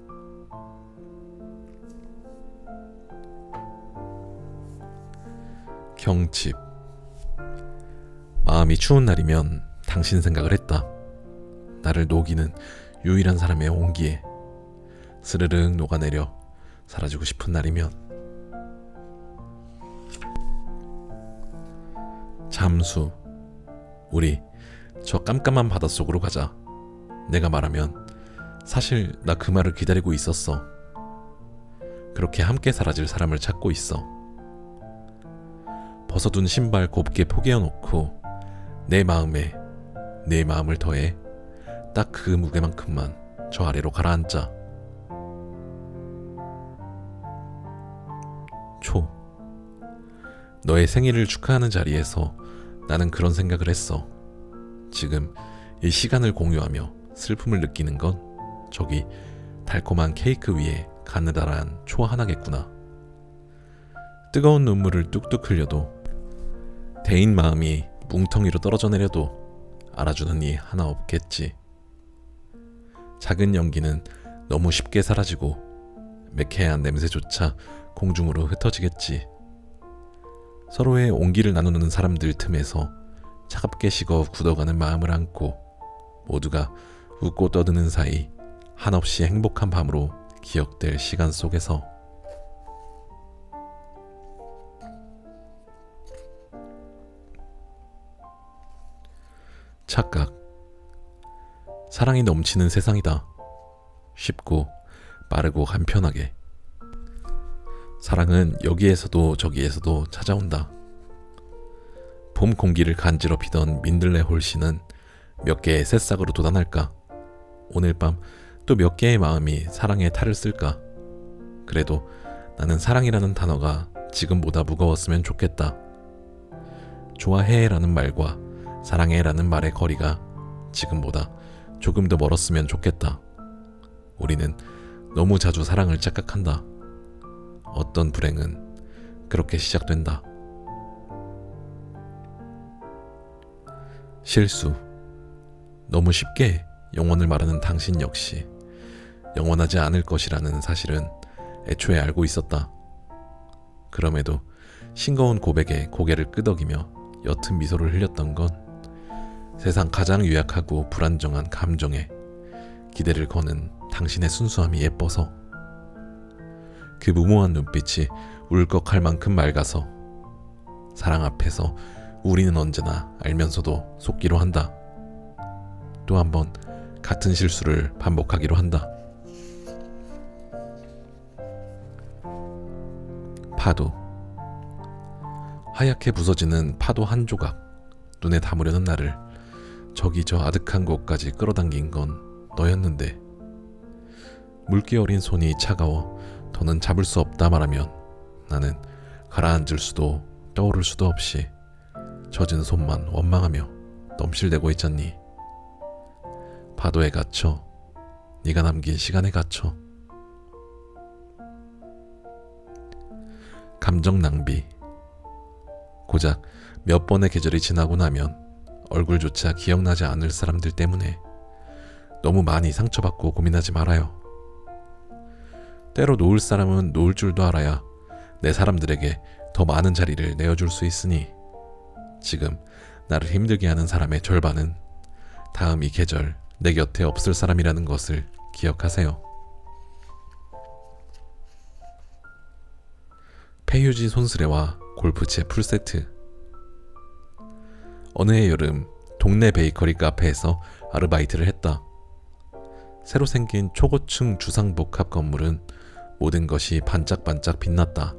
경칩. 마음이 추운 날이면 당신 생각을 했다. 나를 녹이는 유일한 사람의 온기에 스르륵 녹아내려 사라지고 싶은 날이면 잠수. 우리 저 깜깜한 바닷속으로 가자. 내가 말하면 사실 나 그 말을 기다리고 있었어. 그렇게 함께 사라질 사람을 찾고 있어. 벗어둔 신발 곱게 포개어놓고 내 마음에 내 마음을 더해 딱 그 무게만큼만 저 아래로 가라앉자. 초. 너의 생일을 축하하는 자리에서 나는 그런 생각을 했어. 지금 이 시간을 공유하며 슬픔을 느끼는 건 저기 달콤한 케이크 위에 가느다란 초 하나겠구나. 뜨거운 눈물을 뚝뚝 흘려도 데인 마음이 뭉텅이로 떨어져 내려도 알아주는 이 하나 없겠지. 작은 연기는 너무 쉽게 사라지고 매캐한 냄새조차 공중으로 흩어지겠지. 서로의 온기를 나누는 사람들 틈에서 차갑게 식어 굳어가는 마음을 안고 모두가 웃고 떠드는 사이 한없이 행복한 밤으로 기억될 시간 속에서 착각. 사랑이 넘치는 세상이다. 쉽고 빠르고 간편하게. 사랑은 여기에서도 저기에서도 찾아온다. 봄 공기를 간지럽히던 민들레 홀씨는 몇 개의 새싹으로 돋아날까? 오늘 밤 또 몇 개의 마음이 사랑에 탈을 쓸까? 그래도 나는 사랑이라는 단어가 지금보다 무거웠으면 좋겠다. 좋아해라는 말과 사랑해라는 말의 거리가 지금보다 조금 더 멀었으면 좋겠다. 우리는 너무 자주 사랑을 착각한다. 어떤 불행은 그렇게 시작된다. 실수. 너무 쉽게 영원을 말하는 당신 역시 영원하지 않을 것이라는 사실은 애초에 알고 있었다. 그럼에도 싱거운 고백에 고개를 끄덕이며 옅은 미소를 흘렸던 건 세상 가장 유약하고 불안정한 감정에 기대를 거는 당신의 순수함이 예뻐서, 그 무모한 눈빛이 울컥할 만큼 맑아서 사랑 앞에서 우리는 언제나 알면서도 속기로 한다. 또 한 번 같은 실수를 반복하기로 한다. 파도. 하얗게 부서지는 파도 한 조각 눈에 담으려는 나를 저기 저 아득한 곳까지 끌어당긴 건 너였는데, 물기 어린 손이 차가워 더는 잡을 수 없다 말하면 나는 가라앉을 수도 떠오를 수도 없이 젖은 손만 원망하며 넘실대고 있잖니. 파도에 갇혀 네가 남긴 시간에 갇혀. 감정 낭비. 고작 몇 번의 계절이 지나고 나면 얼굴조차 기억나지 않을 사람들 때문에 너무 많이 상처받고 고민하지 말아요. 때로 놓을 사람은 놓을 줄도 알아야 내 사람들에게 더 많은 자리를 내어줄 수 있으니, 지금 나를 힘들게 하는 사람의 절반은 다음 이 계절 내 곁에 없을 사람이라는 것을 기억하세요. 폐휴지 손수레와 골프채 풀세트. 어느 해 여름 동네 베이커리 카페에서 아르바이트를 했다. 새로 생긴 초고층 주상복합 건물은 모든 것이 반짝반짝 빛났다.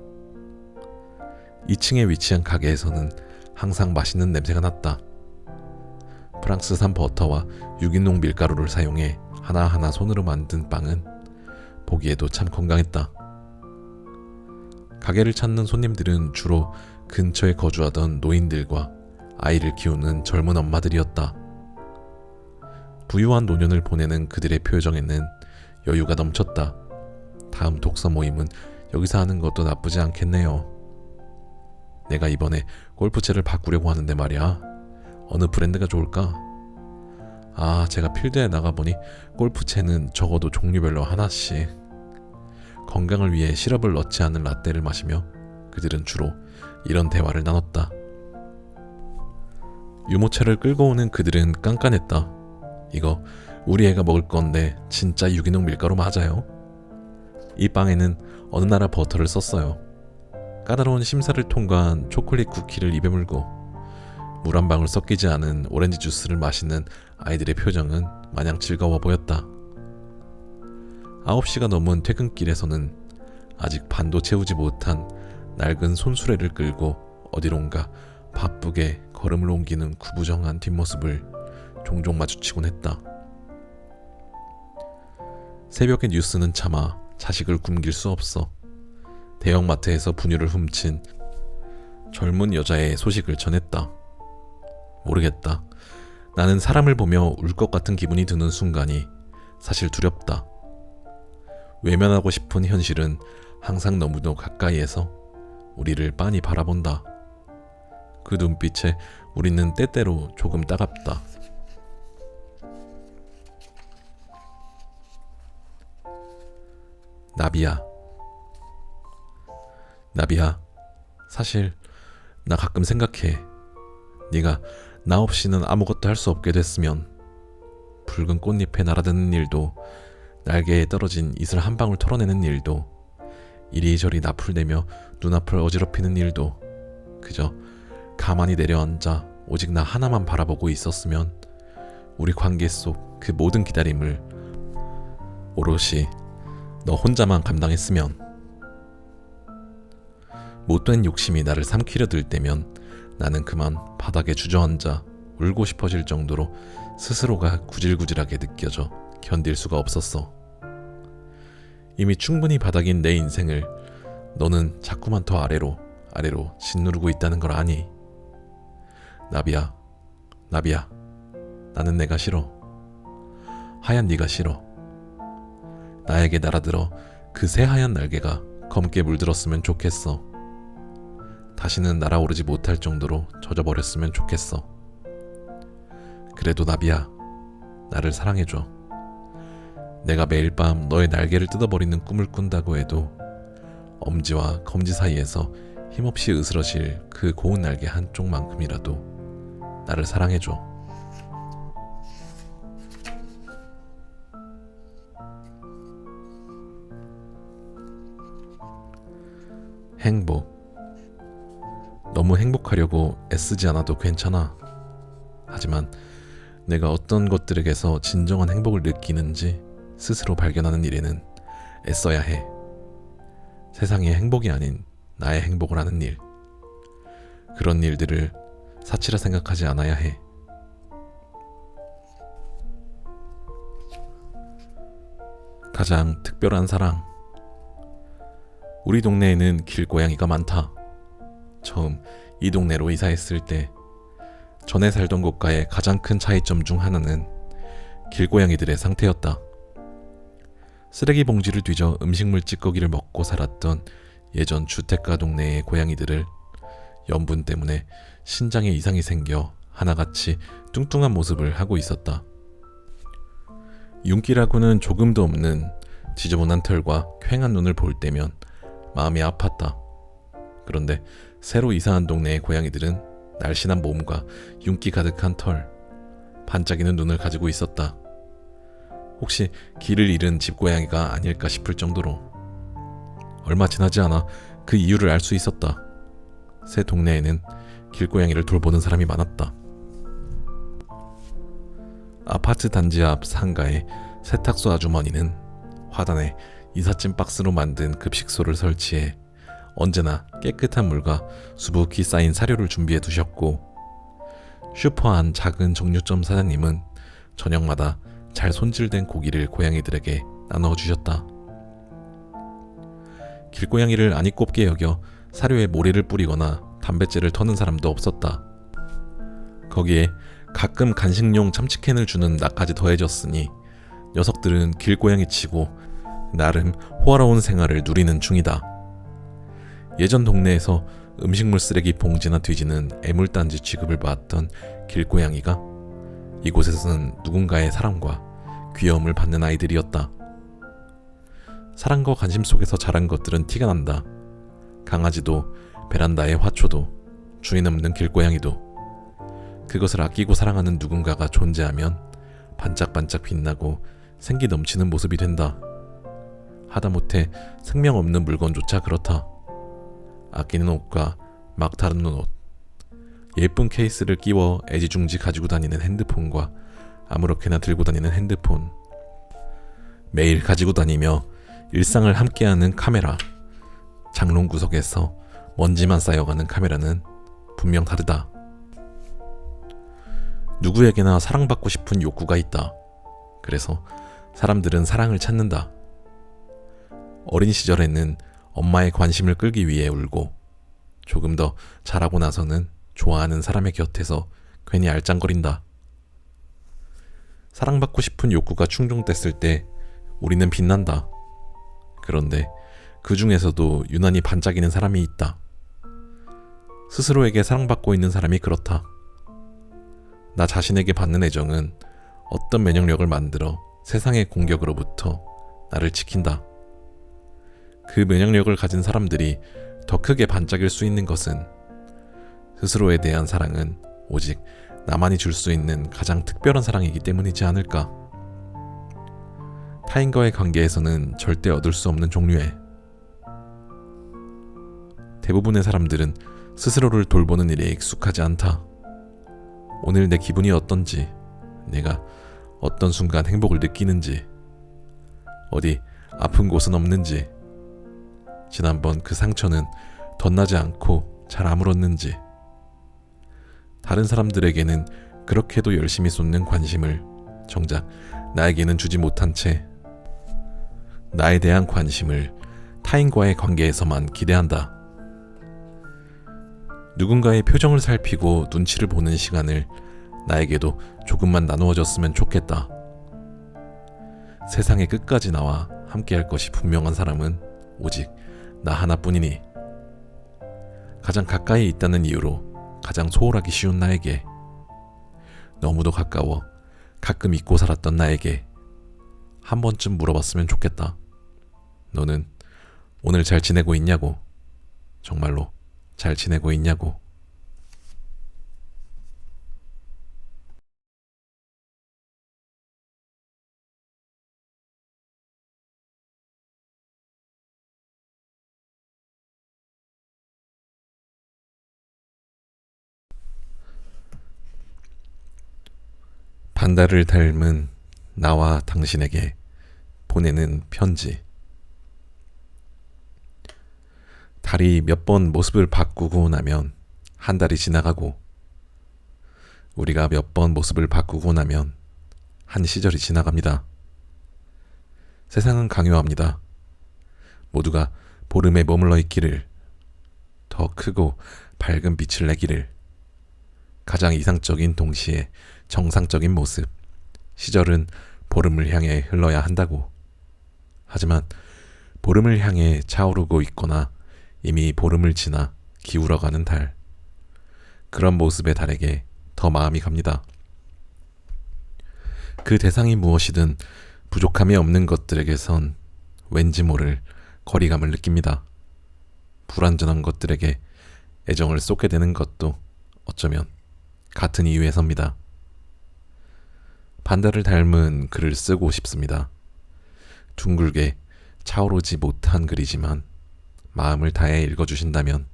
2층에 위치한 가게에서는 항상 맛있는 냄새가 났다. 프랑스산 버터와 유기농 밀가루를 사용해 하나하나 손으로 만든 빵은 보기에도 참 건강했다. 가게를 찾는 손님들은 주로 근처에 거주하던 노인들과 아이를 키우는 젊은 엄마들이었다. 부유한 노년을 보내는 그들의 표정에는 여유가 넘쳤다. 다음 독서 모임은 여기서 하는 것도 나쁘지 않겠네요. 내가 이번에 골프채를 바꾸려고 하는데 말이야. 어느 브랜드가 좋을까? 제가 필드에 나가보니 골프채는 적어도 종류별로 하나씩. 건강을 위해 시럽을 넣지 않은 라떼를 마시며 그들은 주로 이런 대화를 나눴다. 유모차를 끌고 오는 그들은 깐깐했다. 이거 우리 애가 먹을 건데 진짜 유기농 밀가루 맞아요? 이 빵에는 어느 나라 버터를 썼어요. 까다로운 심사를 통과한 초콜릿 쿠키를 입에 물고 물 한 방울 섞이지 않은 오렌지 주스를 마시는 아이들의 표정은 마냥 즐거워 보였다. 9시가 넘은 퇴근길에서는 아직 반도 채우지 못한 낡은 손수레를 끌고 어디론가 바쁘게 걸음을 옮기는 구부정한 뒷모습을 종종 마주치곤 했다. 새벽의 뉴스는 차마 자식을 굶길 수 없어. 대형마트에서 분유를 훔친 젊은 여자의 소식을 전했다. 모르겠다. 나는 사람을 보며 울 것 같은 기분이 드는 순간이 사실 두렵다. 외면하고 싶은 현실은 항상 너무도 가까이에서 우리를 빤히 바라본다. 그 눈빛에 우리는 때때로 조금 따갑다. 나비야, 사실 나 가끔 생각해. 네가 나 없이는 아무것도 할 수 없게 됐으면 붉은 꽃잎에 날아드는 일도 날개에 떨어진 이슬 한 방울 털어내는 일도 이리저리 나풀대며 눈앞을 어지럽히는 일도 그저 가만히 내려앉아 오직 나 하나만 바라보고 있었으면 우리 관계 속 그 모든 기다림을 오롯이 너 혼자만 감당했으면. 못된 욕심이 나를 삼키려 들 때면 나는 그만 바닥에 주저앉아 울고 싶어질 정도로 스스로가 구질구질하게 느껴져 견딜 수가 없었어. 이미 충분히 바닥인 내 인생을 너는 자꾸만 더 아래로 짓누르고 있다는 걸 아니? 나비야, 나는 내가 싫어. 하얀 네가 싫어. 나에게 날아들어 그 새하얀 날개가 검게 물들었으면 좋겠어. 다시는 날아오르지 못할 정도로 젖어버렸으면 좋겠어. 그래도 나비야, 나를 사랑해줘. 내가 매일 밤 너의 날개를 뜯어버리는 꿈을 꾼다고 해도 엄지와 검지 사이에서 힘없이 으스러질 그 고운 날개 한쪽만큼이라도 나를 사랑해줘. 행복. 너무 행복하려고 애쓰지 않아도 괜찮아. 하지만 내가 어떤 것들에게서 진정한 행복을 느끼는지 스스로 발견하는 일에는 애써야 해. 세상의 행복이 아닌 나의 행복을 하는 일. 그런 일들을 사치라 생각하지 않아야 해. 가장 특별한 사랑. 우리 동네에는 길고양이가 많다. 처음 이 동네로 이사했을 때 전에 살던 곳과의 가장 큰 차이점 중 하나는 길고양이들의 상태였다. 쓰레기 봉지를 뒤져 음식물 찌꺼기를 먹고 살았던 예전 주택가 동네의 고양이들을 염분 때문에 신장에 이상이 생겨 하나같이 뚱뚱한 모습을 하고 있었다. 윤기라고는 조금도 없는 지저분한 털과 퀭한 눈을 볼 때면 마음이 아팠다. 그런데 새로 이사한 동네의 고양이들은 날씬한 몸과 윤기 가득한 털, 반짝이는 눈을 가지고 있었다. 혹시 길을 잃은 집고양이가 아닐까 싶을 정도로. 얼마 지나지 않아 그 이유를 알 수 있었다. 새 동네에는 길고양이를 돌보는 사람이 많았다. 아파트 단지 앞 상가의 세탁소 아주머니는 화단에 이삿짐 박스로 만든 급식소를 설치해 언제나 깨끗한 물과 수북히 쌓인 사료를 준비해 두셨고, 슈퍼 안 작은 정육점 사장님은 저녁마다 잘 손질된 고기를 고양이들에게 나눠 주셨다. 길고양이를 아니 꼽게 여겨 사료에 모래를 뿌리거나 담뱃재를 터는 사람도 없었다. 거기에 가끔 간식용 참치캔을 주는 나까지 더해졌으니 녀석들은 길고양이 치고 나름 호화로운 생활을 누리는 중이다. 예전 동네에서 음식물 쓰레기 봉지나 뒤지는 애물단지 취급을 받았던 길고양이가 이곳에서는 누군가의 사랑과 귀여움을 받는 아이들이었다. 사랑과 관심 속에서 자란 것들은 티가 난다. 강아지도 베란다의 화초도 주인 없는 길고양이도 그것을 아끼고 사랑하는 누군가가 존재하면 반짝반짝 빛나고 생기 넘치는 모습이 된다. 하다못해 생명 없는 물건조차 그렇다. 아끼는 옷과 막 다루는 옷, 예쁜 케이스를 끼워 애지중지 가지고 다니는 핸드폰과 아무렇게나 들고 다니는 핸드폰, 매일 가지고 다니며 일상을 함께하는 카메라, 장롱 구석에서 먼지만 쌓여가는 카메라는 분명 다르다. 누구에게나 사랑받고 싶은 욕구가 있다. 그래서 사람들은 사랑을 찾는다. 어린 시절에는 엄마의 관심을 끌기 위해 울고 조금 더 자라고 나서는 좋아하는 사람의 곁에서 괜히 알짱거린다. 사랑받고 싶은 욕구가 충족됐을 때 우리는 빛난다. 그런데 그 중에서도 유난히 반짝이는 사람이 있다. 스스로에게 사랑받고 있는 사람이 그렇다. 나 자신에게 받는 애정은 어떤 면역력을 만들어 세상의 공격으로부터 나를 지킨다. 그 면역력을 가진 사람들이 더 크게 반짝일 수 있는 것은 스스로에 대한 사랑은 오직 나만이 줄 수 있는 가장 특별한 사랑이기 때문이지 않을까. 타인과의 관계에서는 절대 얻을 수 없는 종류의 대부분의 사람들은 스스로를 돌보는 일에 익숙하지 않다. 오늘 내 기분이 어떤지, 내가 어떤 순간 행복을 느끼는지, 어디 아픈 곳은 없는지, 지난번 그 상처는 덧나지 않고 잘 아물었는지, 다른 사람들에게는 그렇게도 열심히 쏟는 관심을 정작 나에게는 주지 못한 채 나에 대한 관심을 타인과의 관계에서만 기대한다. 누군가의 표정을 살피고 눈치를 보는 시간을 나에게도 조금만 나누어졌으면 좋겠다. 세상의 끝까지 나와 함께할 것이 분명한 사람은 오직 나 하나뿐이니 가장 가까이 있다는 이유로 가장 소홀하기 쉬운 나에게, 너무도 가까워 가끔 잊고 살았던 나에게 한 번쯤 물어봤으면 좋겠다. 너는 오늘 잘 지내고 있냐고. 정말로 잘 지내고 있냐고. 반달을 닮은 나와 당신에게 보내는 편지. 달이 몇 번 모습을 바꾸고 나면 한 달이 지나가고, 우리가 몇 번 모습을 바꾸고 나면 한 시절이 지나갑니다. 세상은 강요합니다. 모두가 보름에 머물러 있기를, 더 크고 밝은 빛을 내기를, 가장 이상적인 동시에 정상적인 모습, 시절은 보름을 향해 흘러야 한다고. 하지만 보름을 향해 차오르고 있거나 이미 보름을 지나 기울어가는 달, 그런 모습의 달에게 더 마음이 갑니다. 그 대상이 무엇이든 부족함이 없는 것들에게선 왠지 모를 거리감을 느낍니다. 불완전한 것들에게 애정을 쏟게 되는 것도 어쩌면 같은 이유에서입니다. 반달을 닮은 글을 쓰고 싶습니다. 둥글게 차오르지 못한 글이지만 마음을 다해 읽어주신다면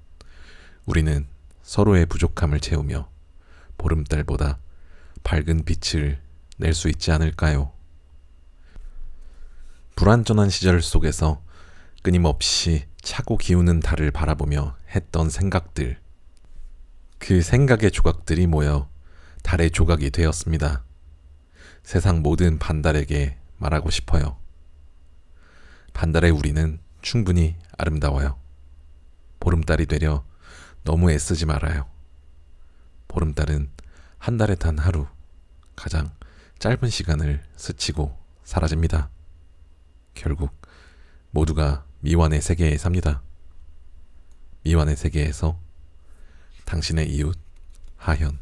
우리는 서로의 부족함을 채우며 보름달보다 밝은 빛을 낼 수 있지 않을까요? 불완전한 시절 속에서 끊임없이 차고 기우는 달을 바라보며 했던 생각들, 그 생각의 조각들이 모여 달의 조각이 되었습니다. 세상 모든 반달에게 말하고 싶어요. 반달의 우리는 충분히 아름다워요. 보름달이 되려 너무 애쓰지 말아요. 보름달은 한 달에 단 하루, 가장 짧은 시간을 스치고 사라집니다. 결국 모두가 미완의 세계에 삽니다. 미완의 세계에서 당신의 이웃 하현.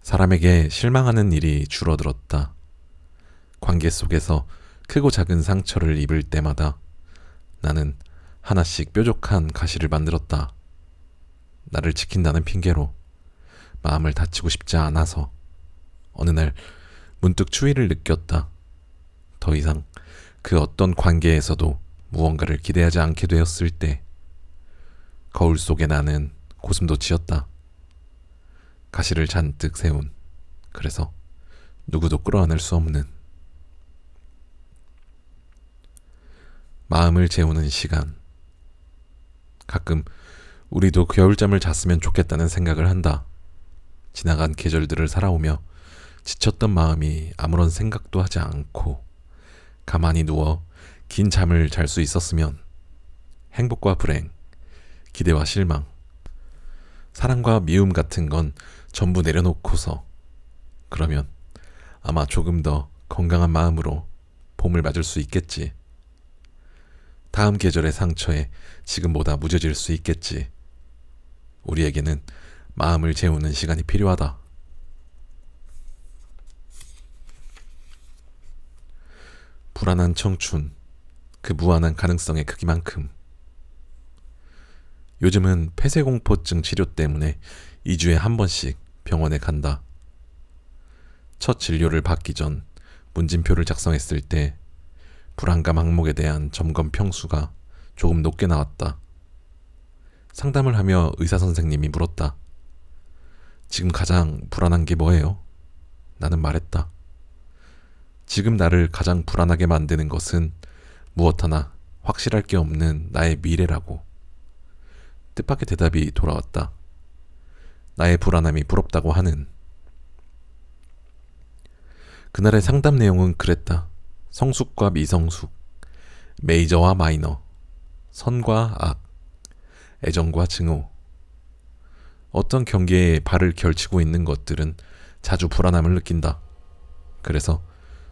사람에게 실망하는 일이 줄어들었다. 관계 속에서 크고 작은 상처를 입을 때마다 나는 하나씩 뾰족한 가시를 만들었다. 나를 지킨다는 핑계로, 마음을 다치고 싶지 않아서. 어느 날 문득 추위를 느꼈다. 더 이상 그 어떤 관계에서도 무언가를 기대하지 않게 되었을 때 거울 속에 나는 고슴도치였다. 가시를 잔뜩 세운, 그래서 누구도 끌어안을 수 없는, 마음을 재우는 시간. 가끔 우리도 겨울잠을 잤으면 좋겠다는 생각을 한다. 지나간 계절들을 살아오며 지쳤던 마음이 아무런 생각도 하지 않고 가만히 누워 긴 잠을 잘 수 있었으면. 행복과 불행, 기대와 실망, 사랑과 미움 같은 건 전부 내려놓고서, 그러면 아마 조금 더 건강한 마음으로 봄을 맞을 수 있겠지. 다음 계절의 상처에 지금보다 무뎌질 수 있겠지. 우리에게는 마음을 재우는 시간이 필요하다. 불안한 청춘, 그 무한한 가능성의 크기만큼. 요즘은 폐쇄공포증 치료 때문에 2주에 한 번씩 병원에 간다. 첫 진료를 받기 전 문진표를 작성했을 때 불안감 항목에 대한 점검 평수가 조금 높게 나왔다. 상담을 하며 의사 선생님이 물었다. 지금 가장 불안한 게 뭐예요? 나는 말했다. 지금 나를 가장 불안하게 만드는 것은 무엇 하나 확실할 게 없는 나의 미래라고. 뜻밖의 대답이 돌아왔다. 나의 불안함이 부럽다고 하는. 그날의 상담 내용은 그랬다. 성숙과 미성숙, 메이저와 마이너, 선과 악, 애정과 증오. 어떤 경계에 발을 결치고 있는 것들은 자주 불안함을 느낀다. 그래서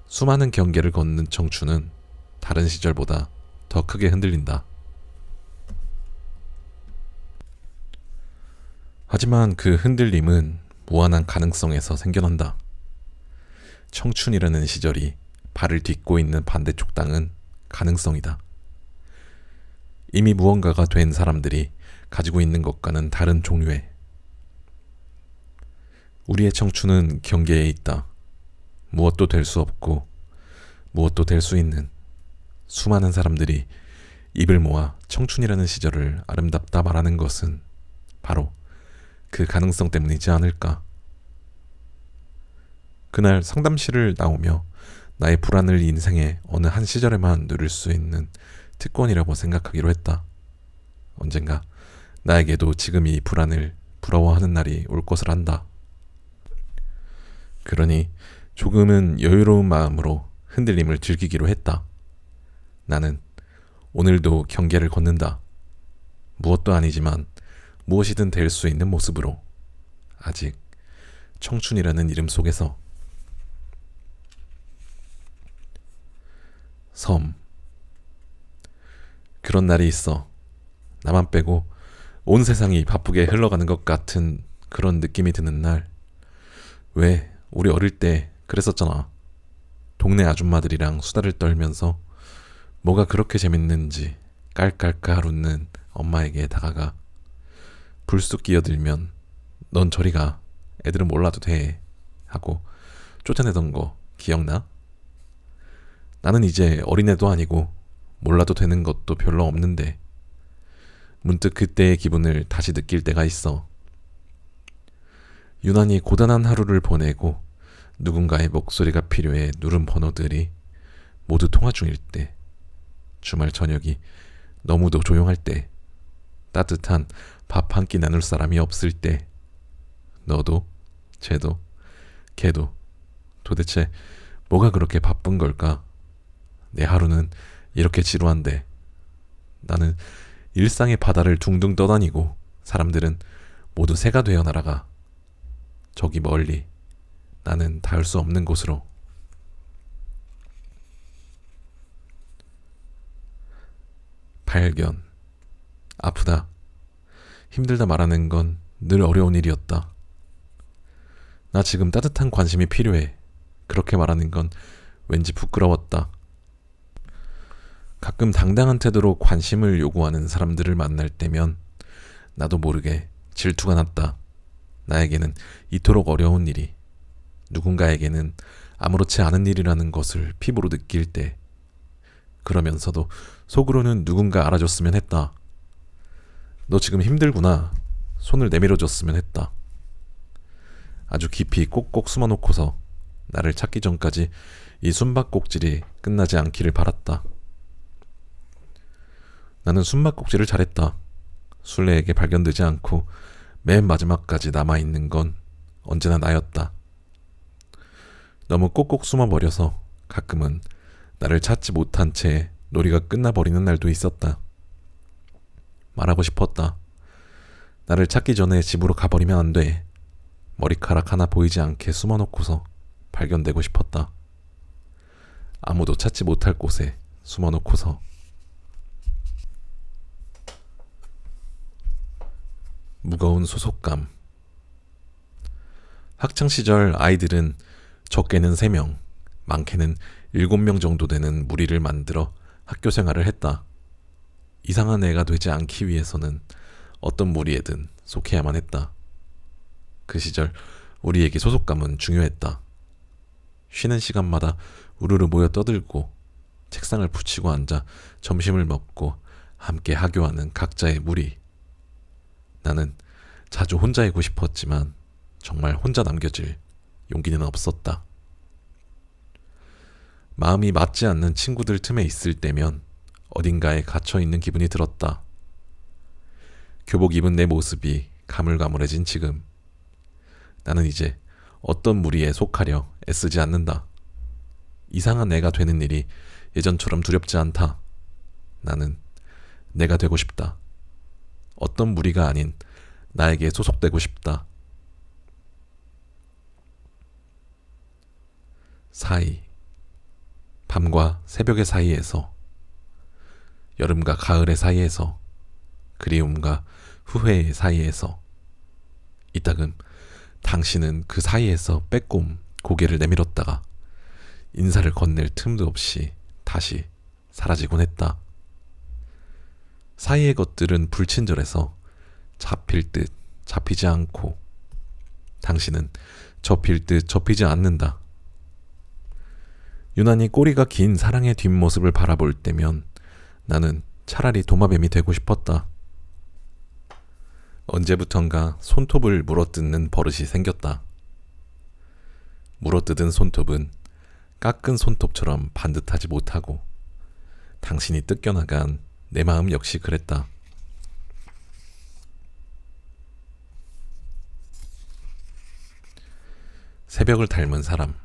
수많은 경계를 걷는 청춘은 다른 시절보다 더 크게 흔들린다. 하지만 그 흔들림은 무한한 가능성에서 생겨난다. 청춘이라는 시절이 발을 딛고 있는 반대쪽 땅은 가능성이다. 이미 무언가가 된 사람들이 가지고 있는 것과는 다른 종류의. 우리의 청춘은 경계에 있다. 무엇도 될 수 없고 무엇도 될 수 있는. 수많은 사람들이 입을 모아 청춘이라는 시절을 아름답다 말하는 것은 바로 그 가능성 때문이지 않을까. 그날 상담실을 나오며 나의 불안을 인생의 어느 한 시절에만 누릴 수 있는 특권이라고 생각하기로 했다. 언젠가 나에게도 지금 이 불안을 부러워하는 날이 올 것을 안다. 그러니 조금은 여유로운 마음으로 흔들림을 즐기기로 했다. 나는 오늘도 경계를 걷는다. 무엇도 아니지만 무엇이든 될 수 있는 모습으로. 아직 청춘이라는 이름 속에서. 섬. 그런 날이 있어. 나만 빼고 온 세상이 바쁘게 흘러가는 것 같은 그런 느낌이 드는 날. 왜 우리 어릴 때 그랬었잖아. 동네 아줌마들이랑 수다를 떨면서 뭐가 그렇게 재밌는지 깔깔깔 웃는 엄마에게 다가가 불쑥 끼어들면 넌 저리 가, 애들은 몰라도 돼 하고 쫓아내던 거 기억나? 나는 이제 어린애도 아니고 몰라도 되는 것도 별로 없는데 문득 그때의 기분을 다시 느낄 때가 있어. 유난히 고단한 하루를 보내고 누군가의 목소리가 필요해 누른 번호들이 모두 통화 중일 때, 주말 저녁이 너무도 조용할 때, 따뜻한 밥 한 끼 나눌 사람이 없을 때, 너도 쟤도 걔도 도대체 뭐가 그렇게 바쁜 걸까? 내 하루는 이렇게 지루한데 나는 일상의 바다를 둥둥 떠다니고 사람들은 모두 새가 되어 날아가. 저기 멀리 나는 닿을 수 없는 곳으로. 발견. 아프다. 힘들다 말하는 건 늘 어려운 일이었다. 나 지금 따뜻한 관심이 필요해. 그렇게 말하는 건 왠지 부끄러웠다. 가끔 당당한 태도로 관심을 요구하는 사람들을 만날 때면 나도 모르게 질투가 났다. 나에게는 이토록 어려운 일이 누군가에게는 아무렇지 않은 일이라는 것을 피부로 느낄 때, 그러면서도 속으로는 누군가 알아줬으면 했다. 너 지금 힘들구나. 손을 내밀어줬으면 했다. 아주 깊이 꼭꼭 숨어놓고서 나를 찾기 전까지 이 숨바꼭질이 끝나지 않기를 바랐다. 나는 숨바꼭질을 잘했다. 술래에게 발견되지 않고 맨 마지막까지 남아있는 건 언제나 나였다. 너무 꼭꼭 숨어버려서 가끔은 나를 찾지 못한 채 놀이가 끝나버리는 날도 있었다. 말하고 싶었다. 나를 찾기 전에 집으로 가버리면 안 돼. 머리카락 하나 보이지 않게 숨어놓고서 발견되고 싶었다. 아무도 찾지 못할 곳에 숨어놓고서. 무거운 소속감. 학창시절 아이들은 적게는 3명, 많게는 7명 정도 되는 무리를 만들어 학교 생활을 했다. 이상한 애가 되지 않기 위해서는 어떤 무리에든 속해야만 했다. 그 시절 우리에게 소속감은 중요했다. 쉬는 시간마다 우르르 모여 떠들고 책상을 붙이고 앉아 점심을 먹고 함께 하교하는 각자의 무리. 나는 자주 혼자이고 싶었지만 정말 혼자 남겨질 용기는 없었다. 마음이 맞지 않는 친구들 틈에 있을 때면 어딘가에 갇혀있는 기분이 들었다. 교복 입은 내 모습이 가물가물해진 지금, 나는 이제 어떤 무리에 속하려 애쓰지 않는다. 이상한 애가 되는 일이 예전처럼 두렵지 않다. 나는 내가 되고 싶다. 어떤 무리가 아닌 나에게 소속되고 싶다. 사이. 밤과 새벽의 사이에서, 여름과 가을의 사이에서, 그리움과 후회의 사이에서, 이따금 당신은 그 사이에서 빼꼼 고개를 내밀었다가 인사를 건넬 틈도 없이 다시 사라지곤 했다. 사이의 것들은 불친절해서 잡힐 듯 잡히지 않고, 당신은 접힐 듯 접히지 않는다. 유난히 꼬리가 긴 사랑의 뒷모습을 바라볼 때면 나는 차라리 도마뱀이 되고 싶었다. 언제부턴가 손톱을 물어뜯는 버릇이 생겼다. 물어뜯은 손톱은 깎은 손톱처럼 반듯하지 못하고, 당신이 뜯겨나간 내 마음 역시 그랬다. 새벽을 닮은 사람.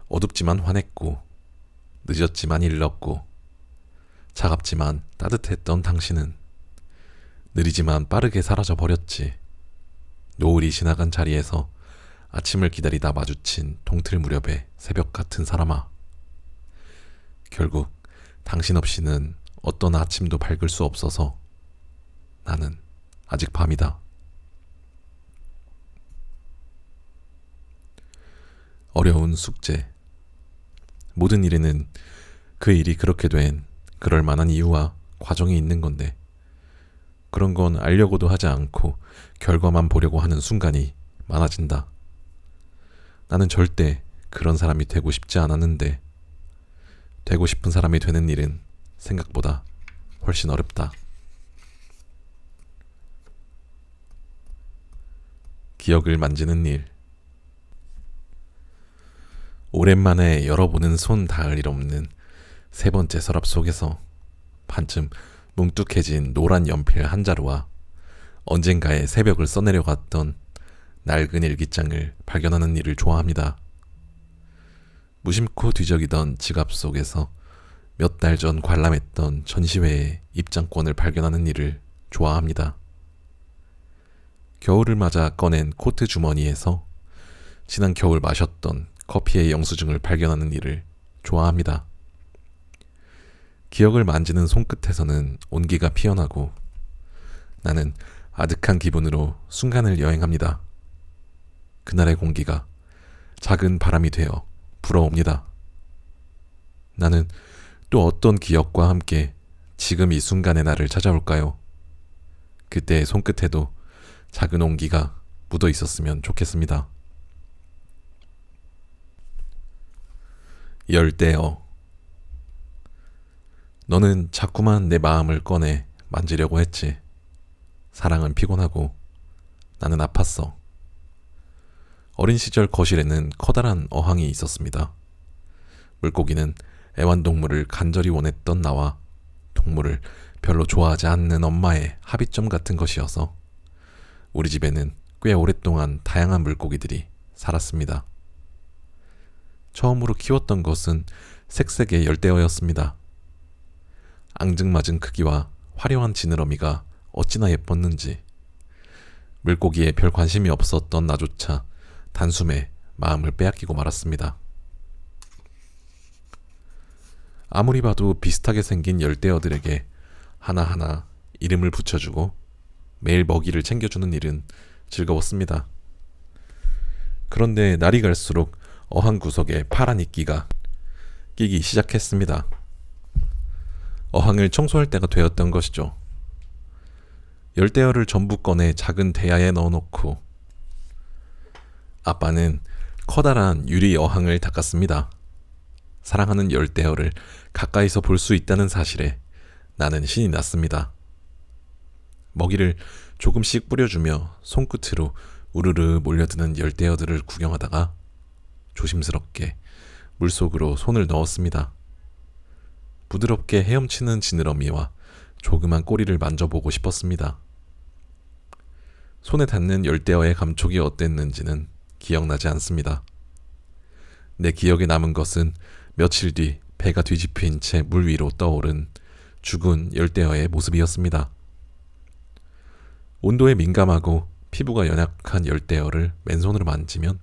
어둡지만 환했고, 늦었지만 일렀고, 차갑지만 따뜻했던 당신은 느리지만 빠르게 사라져 버렸지. 노을이 지나간 자리에서 아침을 기다리다 마주친 동틀 무렵의 새벽 같은 사람아. 결국 당신 없이는 어떤 아침도 밝을 수 없어서 나는 아직 밤이다. 어려운 숙제. 모든 일에는 그 일이 그렇게 된 그럴 만한 이유와 과정이 있는 건데, 그런 건 알려고도 하지 않고 결과만 보려고 하는 순간이 많아진다. 나는 절대 그런 사람이 되고 싶지 않았는데, 되고 싶은 사람이 되는 일은 생각보다 훨씬 어렵다. 기억을 만지는 일. 오랜만에 열어보는 손 닿을 일 없는 세 번째 서랍 속에서 반쯤 뭉뚝해진 노란 연필 한 자루와 언젠가의 새벽을 써내려갔던 낡은 일기장을 발견하는 일을 좋아합니다. 무심코 뒤적이던 지갑 속에서 몇 달 전 관람했던 전시회의 입장권을 발견하는 일을 좋아합니다. 겨울을 맞아 꺼낸 코트 주머니에서 지난 겨울 마셨던 커피의 영수증을 발견하는 일을 좋아합니다. 기억을 만지는 손끝에서는 온기가 피어나고 나는 아득한 기분으로 순간을 여행합니다. 그날의 공기가 작은 바람이 되어 불어옵니다. 나는 또 어떤 기억과 함께 지금 이 순간의 나를 찾아올까요? 그때의 손끝에도 작은 온기가 묻어 있었으면 좋겠습니다. 열대어. 너는 자꾸만 내 마음을 꺼내 만지려고 했지. 사랑은 피곤하고 나는 아팠어. 어린 시절 거실에는 커다란 어항이 있었습니다. 물고기는 애완동물을 간절히 원했던 나와 동물을 별로 좋아하지 않는 엄마의 합의점 같은 것이어서 우리 집에는 꽤 오랫동안 다양한 물고기들이 살았습니다. 처음으로 키웠던 것은 색색의 열대어였습니다. 앙증맞은 크기와 화려한 지느러미가 어찌나 예뻤는지 물고기에 별 관심이 없었던 나조차 단숨에 마음을 빼앗기고 말았습니다. 아무리 봐도 비슷하게 생긴 열대어들에게 하나하나 이름을 붙여주고 매일 먹이를 챙겨주는 일은 즐거웠습니다. 그런데 날이 갈수록 어항 구석에 파란 이끼가 끼기 시작했습니다. 어항을 청소할 때가 되었던 것이죠. 열대어를 전부 꺼내 작은 대야에 넣어놓고 아빠는 커다란 유리 어항을 닦았습니다. 사랑하는 열대어를 가까이서 볼 수 있다는 사실에 나는 신이 났습니다. 먹이를 조금씩 뿌려주며 손끝으로 우르르 몰려드는 열대어들을 구경하다가 조심스럽게 물속으로 손을 넣었습니다. 부드럽게 헤엄치는 지느러미와 조그만 꼬리를 만져보고 싶었습니다. 손에 닿는 열대어의 감촉이 어땠는지는 기억나지 않습니다. 내 기억에 남은 것은 며칠 뒤 배가 뒤집힌 채 물 위로 떠오른 죽은 열대어의 모습이었습니다. 온도에 민감하고 피부가 연약한 열대어를 맨손으로 만지면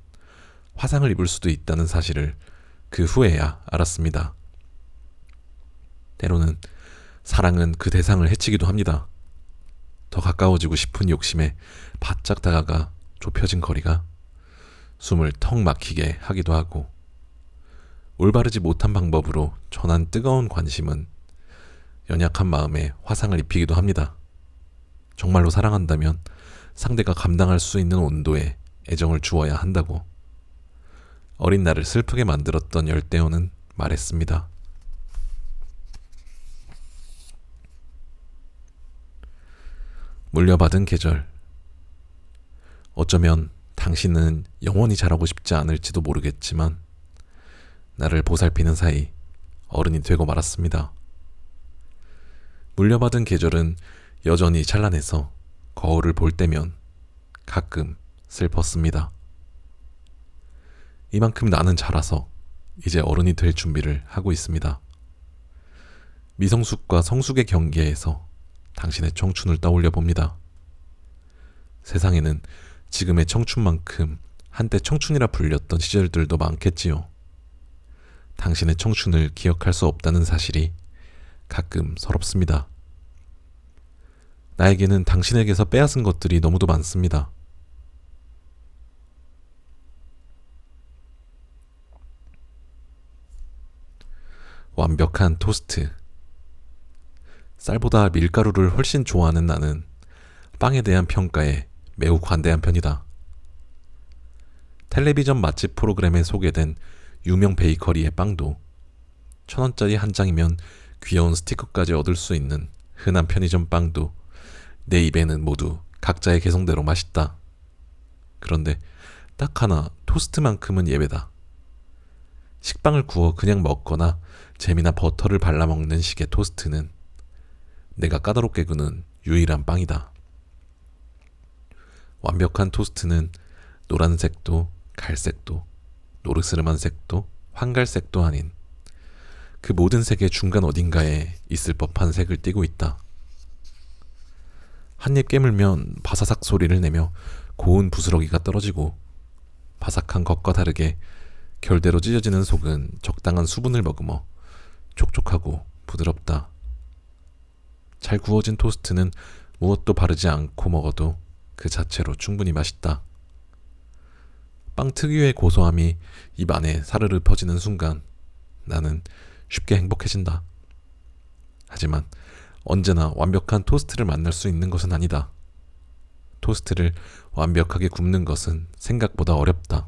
화상을 입을 수도 있다는 사실을 그 후에야 알았습니다. 때로는 사랑은 그 대상을 해치기도 합니다. 더 가까워지고 싶은 욕심에 바짝 다가가 좁혀진 거리가 숨을 턱 막히게 하기도 하고 올바르지 못한 방법으로 전한 뜨거운 관심은 연약한 마음에 화상을 입히기도 합니다. 정말로 사랑한다면 상대가 감당할 수 있는 온도의 애정을 주어야 한다고 어린 나를 슬프게 만들었던 열대어는 말했습니다. 물려받은 계절. 어쩌면 당신은 영원히 자라고 싶지 않을지도 모르겠지만 나를 보살피는 사이 어른이 되고 말았습니다. 물려받은 계절은 여전히 찬란해서 거울을 볼 때면 가끔 슬펐습니다. 이만큼 나는 자라서 이제 어른이 될 준비를 하고 있습니다. 미성숙과 성숙의 경계에서 당신의 청춘을 떠올려 봅니다. 세상에는 지금의 청춘만큼 한때 청춘이라 불렸던 시절들도 많겠지요. 당신의 청춘을 기억할 수 없다는 사실이 가끔 서럽습니다. 나에게는 당신에게서 빼앗은 것들이 너무도 많습니다. 완벽한 토스트. 쌀보다 밀가루를 훨씬 좋아하는 나는 빵에 대한 평가에 매우 관대한 편이다. 텔레비전 맛집 프로그램에 소개된 유명 베이커리의 빵도 1,000원짜리 한 장이면 귀여운 스티커까지 얻을 수 있는 흔한 편의점 빵도 내 입에는 모두 각자의 개성대로 맛있다. 그런데 딱 하나 토스트만큼은 예외다. 식빵을 구워 그냥 먹거나 잼이나 버터를 발라 먹는 식의 토스트는 내가 까다롭게 구는 유일한 빵이다. 완벽한 토스트는 노란색도 갈색도 노르스름한 색도 황갈색도 아닌 그 모든 색의 중간 어딘가에 있을 법한 색을 띠고 있다. 한 입 깨물면 바사삭 소리를 내며 고운 부스러기가 떨어지고 바삭한 것과 다르게 결대로 찢어지는 속은 적당한 수분을 머금어 촉촉하고 부드럽다. 잘 구워진 토스트는 무엇도 바르지 않고 먹어도 그 자체로 충분히 맛있다. 빵 특유의 고소함이 입 안에 사르르 퍼지는 순간 나는 쉽게 행복해진다. 하지만 언제나 완벽한 토스트를 만날 수 있는 것은 아니다. 토스트를 완벽하게 굽는 것은 생각보다 어렵다.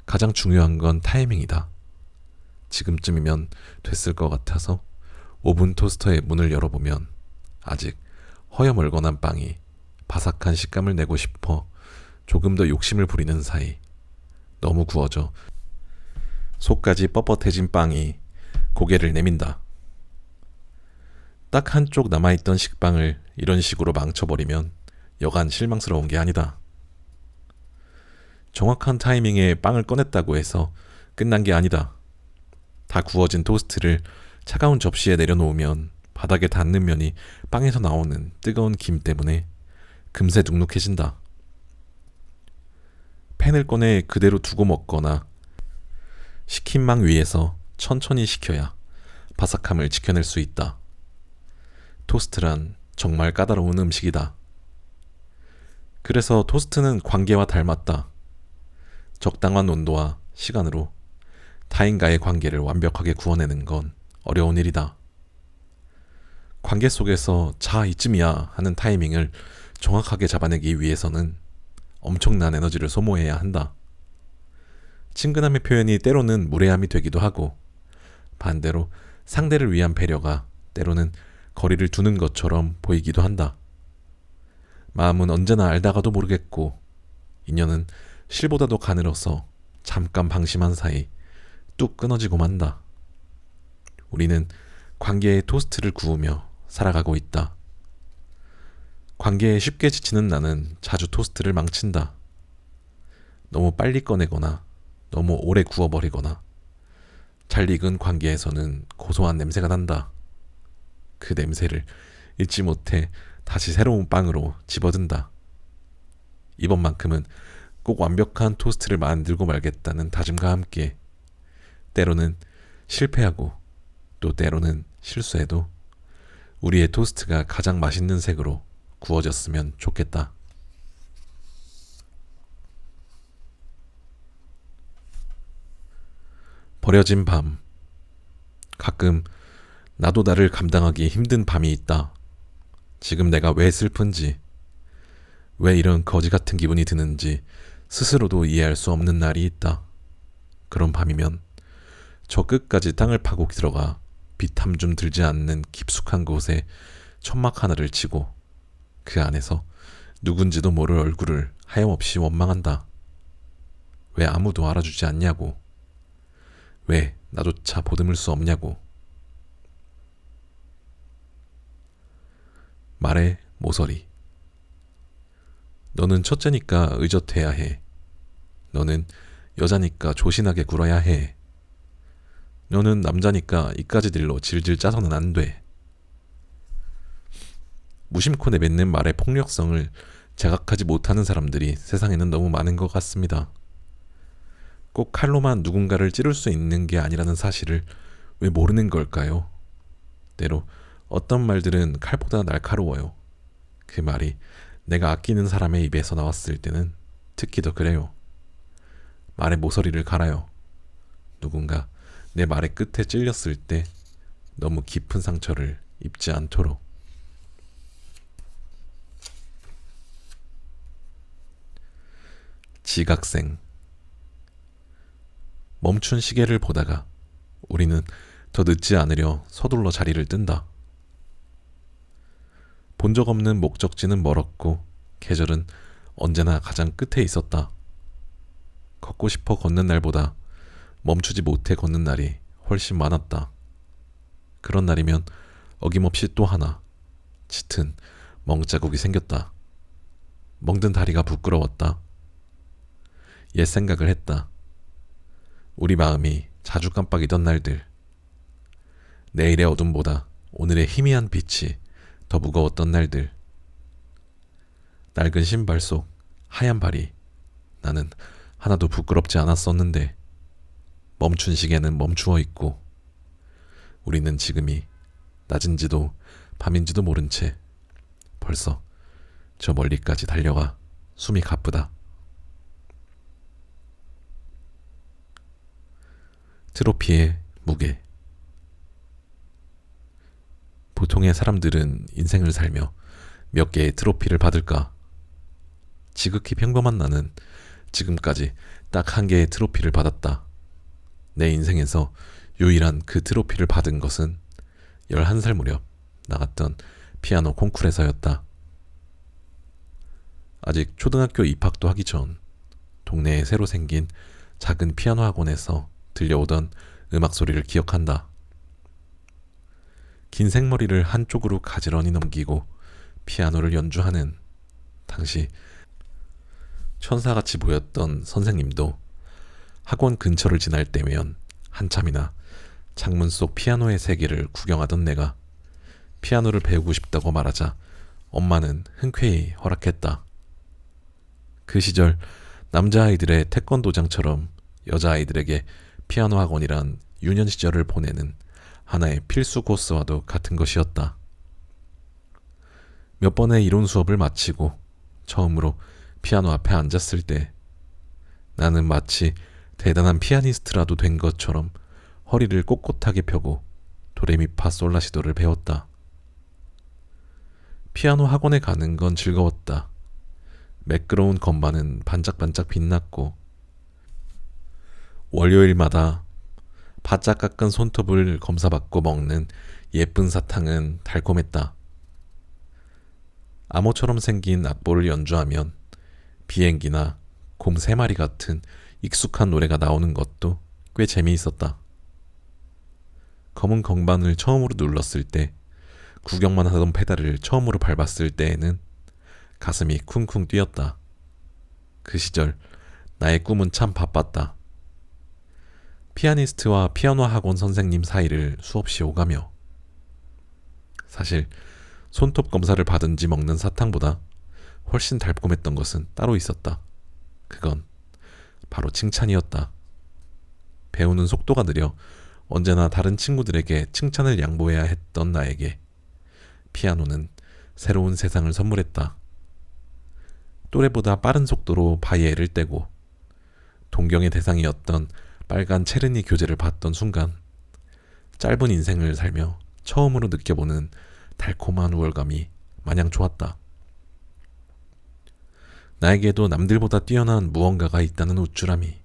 가장 중요한 건 타이밍이다. 지금쯤이면 됐을 것 같아서 오븐 토스터의 문을 열어보면 아직 허여멀건한 빵이 바삭한 식감을 내고 싶어 조금 더 욕심을 부리는 사이 너무 구워져 속까지 뻣뻣해진 빵이 고개를 내민다. 딱 한쪽 남아있던 식빵을 이런 식으로 망쳐버리면 여간 실망스러운 게 아니다. 정확한 타이밍에 빵을 꺼냈다고 해서 끝난 게 아니다. 다 구워진 토스트를 차가운 접시에 내려놓으면 바닥에 닿는 면이 빵에서 나오는 뜨거운 김 때문에 금세 눅눅해진다. 팬을 꺼내 그대로 두고 먹거나 식힌 망 위에서 천천히 식혀야 바삭함을 지켜낼 수 있다. 토스트란 정말 까다로운 음식이다. 그래서 토스트는 관계와 닮았다. 적당한 온도와 시간으로 타인과의 관계를 완벽하게 구워내는 건 어려운 일이다. 관계 속에서 자 이쯤이야 하는 타이밍을 정확하게 잡아내기 위해서는 엄청난 에너지를 소모해야 한다. 친근함의 표현이 때로는 무례함이 되기도 하고 반대로 상대를 위한 배려가 때로는 거리를 두는 것처럼 보이기도 한다. 마음은 언제나 알다가도 모르겠고 인연은 실보다도 가늘어서 잠깐 방심한 사이 뚝 끊어지고 만다. 우리는 관계의 토스트를 구우며 살아가고 있다. 관계에 쉽게 지치는 나는 자주 토스트를 망친다. 너무 빨리 꺼내거나 너무 오래 구워버리거나 잘 익은 관계에서는 고소한 냄새가 난다. 그 냄새를 잊지 못해 다시 새로운 빵으로 집어든다. 이번만큼은 꼭 완벽한 토스트를 만들고 말겠다는 다짐과 함께 때로는 실패하고 또 때로는 실수해도 우리의 토스트가 가장 맛있는 색으로 구워졌으면 좋겠다. 버려진 밤. 가끔 나도 나를 감당하기 힘든 밤이 있다. 지금 내가 왜 슬픈지, 왜 이런 거지 같은 기분이 드는지 스스로도 이해할 수 없는 날이 있다. 그런 밤이면 저 끝까지 땅을 파고 들어가 빛 한 줌 들지 않는 깊숙한 곳에 천막 하나를 치고 그 안에서 누군지도 모를 얼굴을 하염없이 원망한다. 왜 아무도 알아주지 않냐고. 왜 나조차 보듬을 수 없냐고. 말의 모서리. 너는 첫째니까 의젓해야 해. 너는 여자니까 조신하게 굴어야 해. 너는 남자니까 이까지들로 질질 짜서는 안 돼. 무심코 내뱉는 말의 폭력성을 자각하지 못하는 사람들이 세상에는 너무 많은 것 같습니다. 꼭 칼로만 누군가를 찌를 수 있는 게 아니라는 사실을 왜 모르는 걸까요? 때로 어떤 말들은 칼보다 날카로워요. 그 말이 내가 아끼는 사람의 입에서 나왔을 때는 특히 더 그래요. 말의 모서리를 갈아요. 누군가 내 말의 끝에 찔렸을 때 너무 깊은 상처를 입지 않도록. 지각생. 멈춘 시계를 보다가 우리는 더 늦지 않으려 서둘러 자리를 뜬다. 본 적 없는 목적지는 멀었고 계절은 언제나 가장 끝에 있었다. 걷고 싶어 걷는 날보다 멈추지 못해 걷는 날이 훨씬 많았다. 그런 날이면 어김없이 또 하나 짙은 멍자국이 생겼다. 멍든 다리가 부끄러웠다. 옛 생각을 했다. 우리 마음이 자주 깜빡이던 날들, 내일의 어둠보다 오늘의 희미한 빛이 더 무거웠던 날들. 낡은 신발 속 하얀 발이 나는 하나도 부끄럽지 않았었는데 멈춘 시계는 멈추어 있고 우리는 지금이 낮인지도 밤인지도 모른 채 벌써 저 멀리까지 달려가 숨이 가쁘다. 트로피의 무게. 보통의 사람들은 인생을 살며 몇 개의 트로피를 받을까? 지극히 평범한 나는 지금까지 딱 한 개의 트로피를 받았다. 내 인생에서 유일한 그 트로피를 받은 것은 11살 무렵 나갔던 피아노 콩쿠르에서였다. 아직 초등학교 입학도 하기 전 동네에 새로 생긴 작은 피아노 학원에서 들려오던 음악 소리를 기억한다. 긴 생머리를 한쪽으로 가지런히 넘기고 피아노를 연주하는 당시 천사같이 보였던 선생님도 학원 근처를 지날 때면 한참이나 창문 속 피아노의 세계를 구경하던 내가 피아노를 배우고 싶다고 말하자 엄마는 흔쾌히 허락했다. 그 시절 남자아이들의 태권도장처럼 여자아이들에게 피아노 학원이란 유년 시절을 보내는 하나의 필수 코스와도 같은 것이었다. 몇 번의 이론 수업을 마치고 처음으로 피아노 앞에 앉았을 때 나는 마치 대단한 피아니스트라도 된 것처럼 허리를 꼿꼿하게 펴고 도레미파솔라시도를 배웠다. 피아노 학원에 가는 건 즐거웠다. 매끄러운 건반은 반짝반짝 빛났고 월요일마다 바짝 깎은 손톱을 검사받고 먹는 예쁜 사탕은 달콤했다. 암호처럼 생긴 악보를 연주하면 비행기나 곰 3마리 같은 익숙한 노래가 나오는 것도 꽤 재미있었다. 검은 건반을 처음으로 눌렀을 때, 구경만 하던 페달을 처음으로 밟았을 때에는 가슴이 쿵쿵 뛰었다. 그 시절 나의 꿈은 참 바빴다. 피아니스트와 피아노 학원 선생님 사이를 수없이 오가며 사실 손톱 검사를 받은지 먹는 사탕보다 훨씬 달콤했던 것은 따로 있었다. 그건 바로 칭찬이었다. 배우는 속도가 느려 언제나 다른 친구들에게 칭찬을 양보해야 했던 나에게 피아노는 새로운 세상을 선물했다. 또래보다 빠른 속도로 바이엘을 떼고 동경의 대상이었던 빨간 체르니 교재를 봤던 순간 짧은 인생을 살며 처음으로 느껴보는 달콤한 우월감이 마냥 좋았다. 나에게도 남들보다 뛰어난 무언가가 있다는 우쭐함이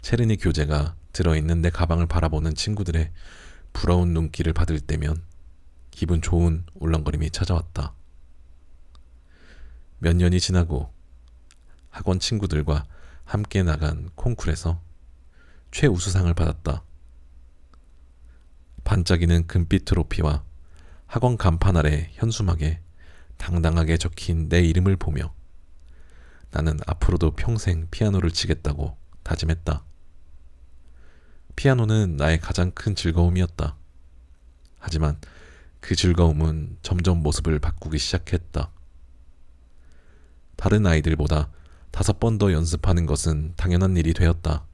체르니 교재가 들어있는 내 가방을 바라보는 친구들의 부러운 눈길을 받을 때면 기분 좋은 울렁거림이 찾아왔다. 몇 년이 지나고 학원 친구들과 함께 나간 콩쿠르에서 최우수상을 받았다. 반짝이는 금빛 트로피와 학원 간판 아래 현수막에 당당하게 적힌 내 이름을 보며 나는 앞으로도 평생 피아노를 치겠다고 다짐했다. 피아노는 나의 가장 큰 즐거움이었다. 하지만 그 즐거움은 점점 모습을 바꾸기 시작했다. 다른 아이들보다 5번 더 연습하는 것은 당연한 일이 되었다.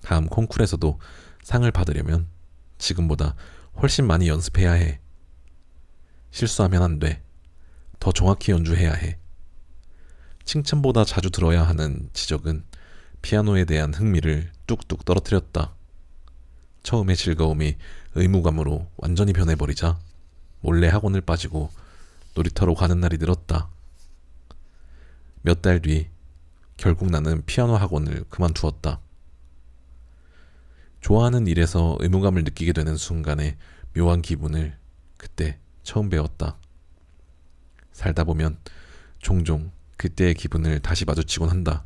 다음 콩쿠르에서도 상을 받으려면 지금보다 훨씬 많이 연습해야 해. 실수하면 안 돼. 더 정확히 연주해야 해. 칭찬보다 자주 들어야 하는 지적은 피아노에 대한 흥미를 뚝뚝 떨어뜨렸다. 처음의 즐거움이 의무감으로 완전히 변해버리자 몰래 학원을 빠지고 놀이터로 가는 날이 늘었다. 몇 달 뒤 결국 나는 피아노 학원을 그만두었다. 좋아하는 일에서 의무감을 느끼게 되는 순간의 묘한 기분을 그때 처음 배웠다. 살다 보면 종종 그때의 기분을 다시 마주치곤 한다.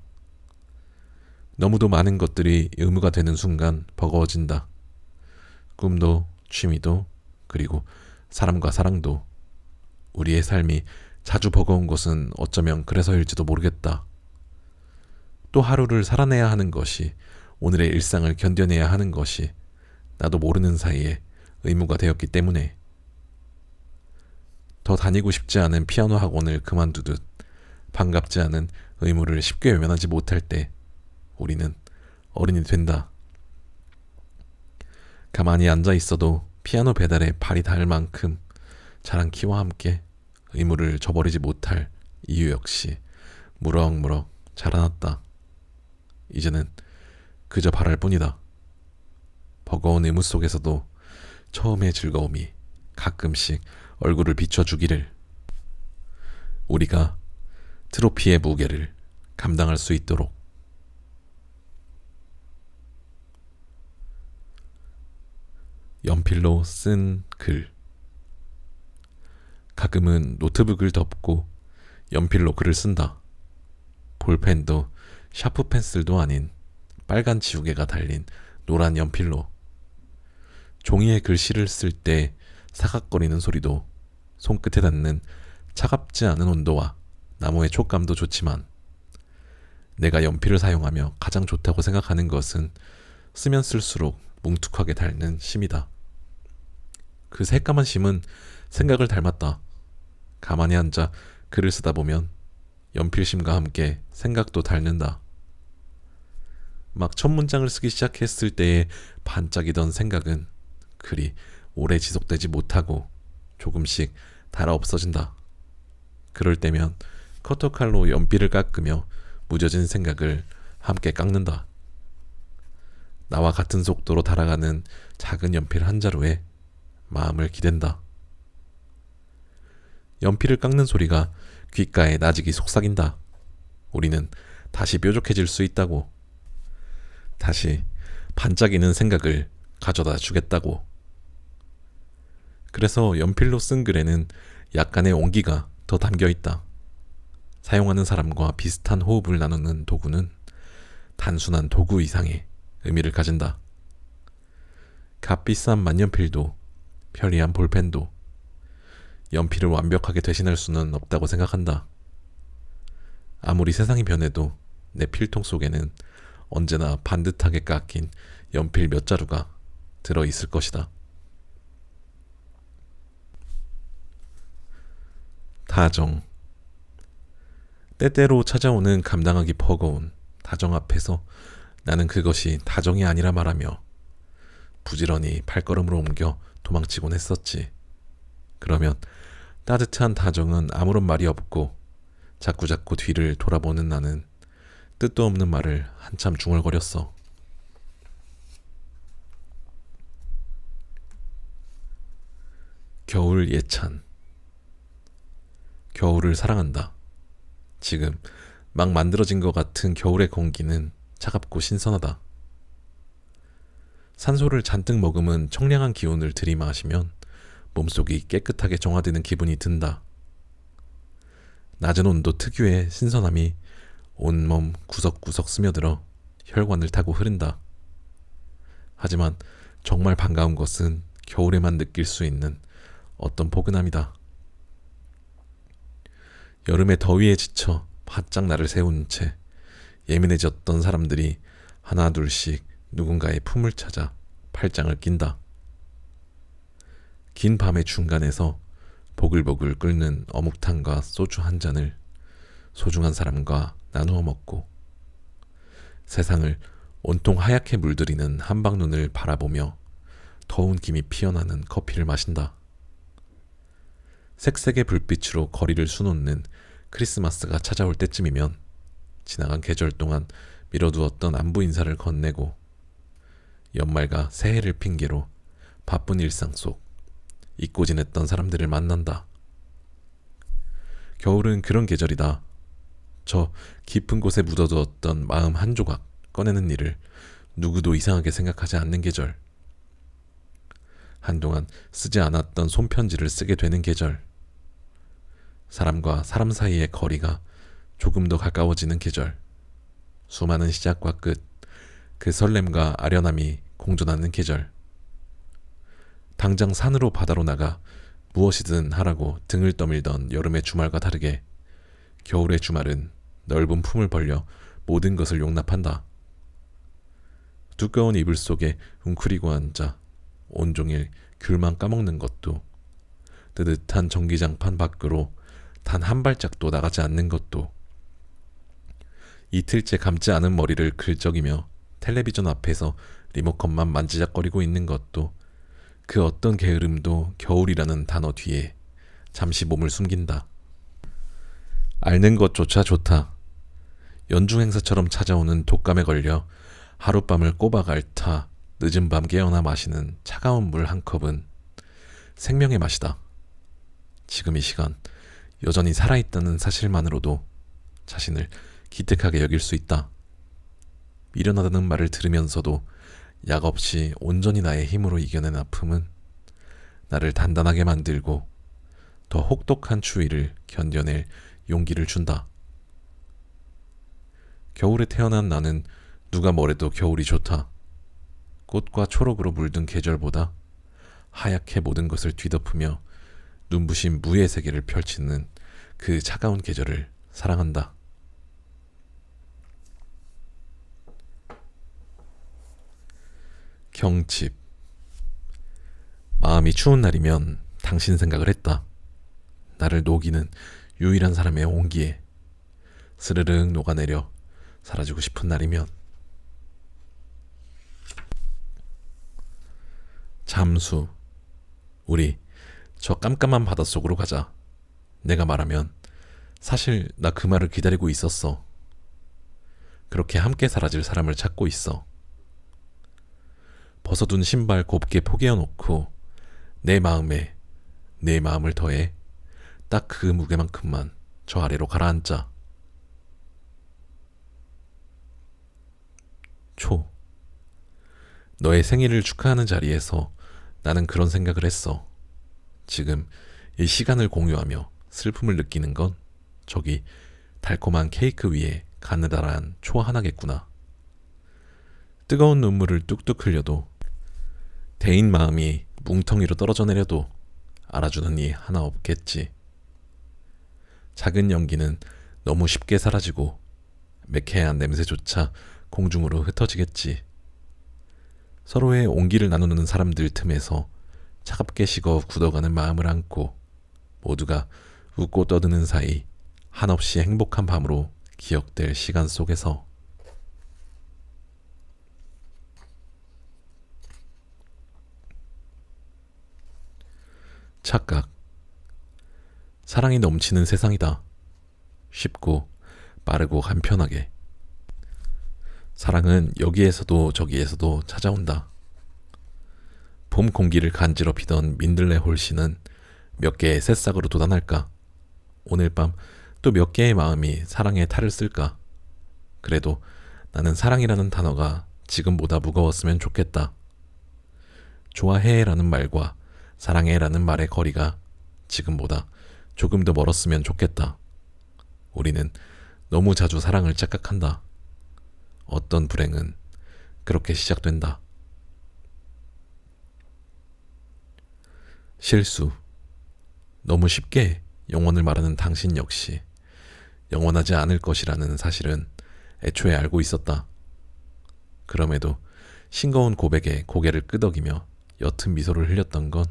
너무도 많은 것들이 의무가 되는 순간 버거워진다. 꿈도, 취미도, 그리고 사람과 사랑도. 우리의 삶이 자주 버거운 것은 어쩌면 그래서일지도 모르겠다. 또 하루를 살아내야 하는 것이, 오늘의 일상을 견뎌내야 하는 것이 나도 모르는 사이에 의무가 되었기 때문에. 더 다니고 싶지 않은 피아노 학원을 그만두듯 반갑지 않은 의무를 쉽게 외면하지 못할 때 우리는 어른이 된다. 가만히 앉아 있어도 피아노 페달에 발이 닿을 만큼 자란 키와 함께 의무를 저버리지 못할 이유 역시 무럭무럭 자라났다. 이제는 그저 바랄 뿐이다. 버거운 의무 속에서도 처음의 즐거움이 가끔씩 얼굴을 비춰주기를. 우리가 트로피의 무게를 감당할 수 있도록. 연필로 쓴 글. 가끔은 노트북을 덮고 연필로 글을 쓴다. 볼펜도 샤프 펜슬도 아닌 빨간 지우개가 달린 노란 연필로. 종이에 글씨를 쓸 때 사각거리는 소리도 손끝에 닿는 차갑지 않은 온도와 나무의 촉감도 좋지만 내가 연필을 사용하며 가장 좋다고 생각하는 것은 쓰면 쓸수록 뭉툭하게 닳는 심이다. 그 새까만 심은 생각을 닮았다. 가만히 앉아 글을 쓰다 보면 연필심과 함께 생각도 닳는다. 막 첫 문장을 쓰기 시작했을 때의 반짝이던 생각은 그리 오래 지속되지 못하고 조금씩 닳아 없어진다. 그럴 때면 커터칼로 연필을 깎으며 무뎌진 생각을 함께 깎는다. 나와 같은 속도로 달아가는 작은 연필 한 자루에 마음을 기댄다. 연필을 깎는 소리가 귓가에 나직이 속삭인다. 우리는 다시 뾰족해질 수 있다고. 다시 반짝이는 생각을 가져다 주겠다고. 그래서 연필로 쓴 글에는 약간의 온기가 더 담겨 있다. 사용하는 사람과 비슷한 호흡을 나누는 도구는 단순한 도구 이상의 의미를 가진다. 값비싼 만년필도 편리한 볼펜도 연필을 완벽하게 대신할 수는 없다고 생각한다. 아무리 세상이 변해도 내 필통 속에는 언제나 반듯하게 깎인 연필 몇 자루가 들어있을 것이다. 다정. 때때로 찾아오는 감당하기 버거운 다정 앞에서 나는 그것이 다정이 아니라 말하며 부지런히 발걸음으로 옮겨 도망치곤 했었지. 그러면 따뜻한 다정은 아무런 말이 없고 자꾸자꾸 뒤를 돌아보는 나는 뜻도 없는 말을 한참 중얼거렸어. 겨울 예찬. 겨울을 사랑한다. 지금 막 만들어진 것 같은 겨울의 공기는 차갑고 신선하다. 산소를 잔뜩 머금은 청량한 기운을 들이마시면 몸속이 깨끗하게 정화되는 기분이 든다. 낮은 온도 특유의 신선함이 온몸 구석구석 스며들어 혈관을 타고 흐른다. 하지만 정말 반가운 것은 겨울에만 느낄 수 있는 어떤 포근함이다. 여름의 더위에 지쳐 바짝 나를 세운 채 예민해졌던 사람들이 하나 둘씩 누군가의 품을 찾아 팔짱을 낀다. 긴 밤의 중간에서 보글보글 끓는 어묵탕과 소주 한 잔을 소중한 사람과 나누어 먹고 세상을 온통 하얗게 물들이는 한방눈을 바라보며 더운 김이 피어나는 커피를 마신다. 색색의 불빛으로 거리를 수놓는 크리스마스가 찾아올 때쯤이면 지나간 계절 동안 미뤄두었던 안부 인사를 건네고 연말과 새해를 핑계로 바쁜 일상 속 잊고 지냈던 사람들을 만난다. 겨울은 그런 계절이다. 저 깊은 곳에 묻어두었던 마음 한 조각 꺼내는 일을 누구도 이상하게 생각하지 않는 계절. 한동안 쓰지 않았던 손편지를 쓰게 되는 계절. 사람과 사람 사이의 거리가 조금 더 가까워지는 계절. 수많은 시작과 끝, 그 설렘과 아련함이 공존하는 계절. 당장 산으로 바다로 나가 무엇이든 하라고 등을 떠밀던 여름의 주말과 다르게 겨울의 주말은 넓은 품을 벌려 모든 것을 용납한다. 두꺼운 이불 속에 웅크리고 앉아 온종일 귤만 까먹는 것도, 뜨뜻한 전기장판 밖으로 단 한 발짝도 나가지 않는 것도, 이틀째 감지 않은 머리를 긁적이며 텔레비전 앞에서 리모컨만 만지작거리고 있는 것도, 그 어떤 게으름도 겨울이라는 단어 뒤에 잠시 몸을 숨긴다. 앓는 것조차 좋다. 연중 행사처럼 찾아오는 독감에 걸려 하룻밤을 꼬박 앓다 늦은 밤 깨어나 마시는 차가운 물 한 컵은 생명의 맛이다. 지금 이 시간 여전히 살아있다는 사실만으로도 자신을 기특하게 여길 수 있다. 미련하다는 말을 들으면서도 약 없이 온전히 나의 힘으로 이겨낸 아픔은 나를 단단하게 만들고 더 혹독한 추위를 견뎌낼 용기를 준다. 겨울에 태어난 나는 누가 뭐래도 겨울이 좋다. 꽃과 초록으로 물든 계절보다 하얗게 모든 것을 뒤덮으며 눈부신 무의 세계를 펼치는 그 차가운 계절을 사랑한다. 경칩. 마음이 추운 날이면 당신 생각을 했다. 나를 녹이는 유일한 사람의 온기에 스르륵 녹아내려 사라지고 싶은 날이면. 잠수. 우리 저 깜깜한 바닷속으로 가자. 내가 말하면 사실 나 그 말을 기다리고 있었어. 그렇게 함께 사라질 사람을 찾고 있어. 벗어둔 신발 곱게 포개어놓고 내 마음에 내 마음을 더해 딱 그 무게만큼만 저 아래로 가라앉자. 초. 너의 생일을 축하하는 자리에서 나는 그런 생각을 했어. 지금 이 시간을 공유하며 슬픔을 느끼는 건 저기 달콤한 케이크 위에 가느다란 초 하나겠구나. 뜨거운 눈물을 뚝뚝 흘려도, 대인 마음이 뭉텅이로 떨어져 내려도 알아주는 이 하나 없겠지. 작은 연기는 너무 쉽게 사라지고 매캐한 냄새조차 공중으로 흩어지겠지. 서로의 온기를 나누는 사람들 틈에서 차갑게 식어 굳어가는 마음을 안고 모두가 웃고 떠드는 사이 한없이 행복한 밤으로 기억될 시간 속에서. 착각. 사랑이 넘치는 세상이다. 쉽고 빠르고 간편하게. 사랑은 여기에서도 저기에서도 찾아온다. 봄 공기를 간지럽히던 민들레 홀씨는 몇 개의 새싹으로 돋아날까? 오늘 밤 또 몇 개의 마음이 사랑에 탈을 쓸까? 그래도 나는 사랑이라는 단어가 지금보다 무거웠으면 좋겠다. 좋아해라는 말과 사랑해라는 말의 거리가 지금보다 조금 더 멀었으면 좋겠다. 우리는 너무 자주 사랑을 착각한다. 어떤 불행은 그렇게 시작된다. 실수. 너무 쉽게 영원을 말하는 당신 역시 영원하지 않을 것이라는 사실은 애초에 알고 있었다. 그럼에도 싱거운 고백에 고개를 끄덕이며 옅은 미소를 흘렸던 건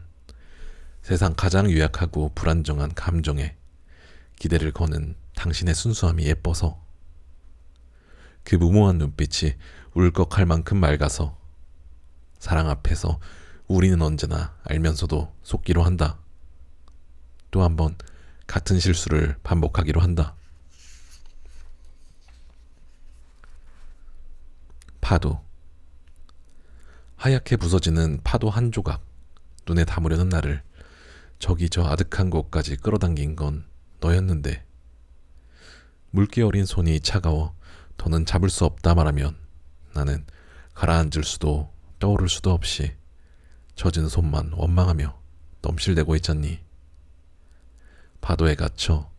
세상 가장 유약하고 불안정한 감정에 기대를 거는 당신의 순수함이 예뻐서. 그 무모한 눈빛이 울컥할 만큼 맑아서 사랑 앞에서 우리는 언제나 알면서도 속기로 한다. 또 한 번 같은 실수를 반복하기로 한다. 파도. 하얗게 부서지는 파도 한 조각 눈에 담으려는 나를 저기 저 아득한 곳까지 끌어당긴 건 너였는데, 물기 어린 손이 차가워 더는 잡을 수 없다 말하면 나는 가라앉을 수도 떠오를 수도 없이 젖은 손만 원망하며 넘실대고 있잖니. 파도에 갇혀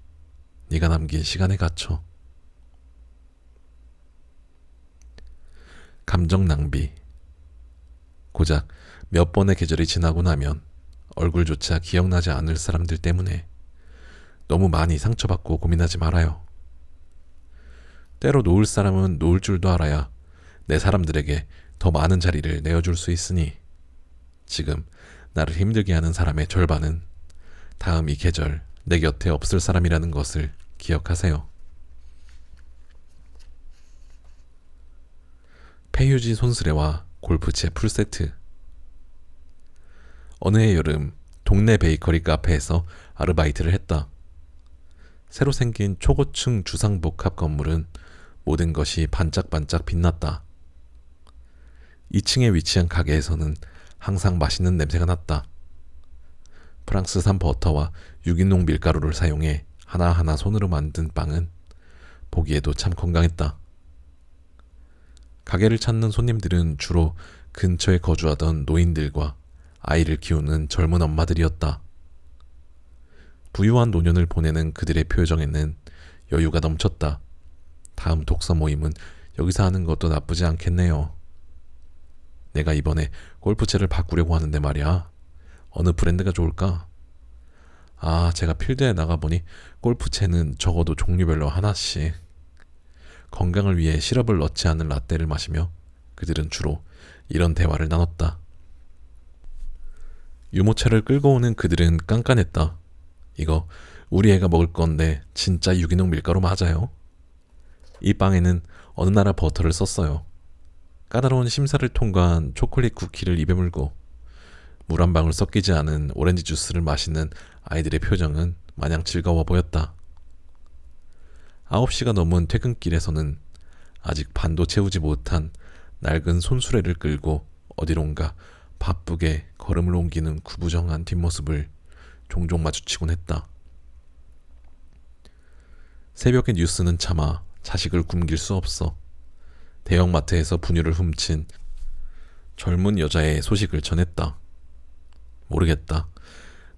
네가 남긴 시간에 갇혀. 감정 낭비. 고작 몇 번의 계절이 지나고 나면 얼굴조차 기억나지 않을 사람들 때문에 너무 많이 상처받고 고민하지 말아요. 때로 놓을 사람은 놓을 줄도 알아야 내 사람들에게 더 많은 자리를 내어줄 수 있으니 지금 나를 힘들게 하는 사람의 절반은 다음 이 계절 내 곁에 없을 사람이라는 것을 기억하세요. 폐휴지 손수레와 골프채 풀세트. 어느 해 여름 동네 베이커리 카페에서 아르바이트를 했다. 새로 생긴 초고층 주상복합 건물은 모든 것이 반짝반짝 빛났다. 2층에 위치한 가게에서는 항상 맛있는 냄새가 났다. 프랑스산 버터와 유기농 밀가루를 사용해 하나하나 손으로 만든 빵은 보기에도 참 건강했다. 가게를 찾는 손님들은 주로 근처에 거주하던 노인들과 아이를 키우는 젊은 엄마들이었다. 부유한 노년을 보내는 그들의 표정에는 여유가 넘쳤다. 다음 독서 모임은 여기서 하는 것도 나쁘지 않겠네요. 내가 이번에 골프채를 바꾸려고 하는데 말이야. 어느 브랜드가 좋을까? 제가 필드에 나가보니 골프채는 적어도 종류별로 하나씩. 건강을 위해 시럽을 넣지 않은 라떼를 마시며 그들은 주로 이런 대화를 나눴다. 유모차를 끌고 오는 그들은 깐깐했다. 이거 우리 애가 먹을 건데 진짜 유기농 밀가루 맞아요? 이 빵에는 어느 나라 버터를 썼어요. 까다로운 심사를 통과한 초콜릿 쿠키를 입에 물고 물 한 방울 섞이지 않은 오렌지 주스를 마시는 아이들의 표정은 마냥 즐거워 보였다. 9시가 넘은 퇴근길에서는 아직 반도 채우지 못한 낡은 손수레를 끌고 어디론가 바쁘게 걸음을 옮기는 구부정한 뒷모습을 종종 마주치곤 했다. 새벽의 뉴스는 차마 자식을 굶길 수 없어. 대형마트에서 분유를 훔친 젊은 여자의 소식을 전했다. 모르겠다.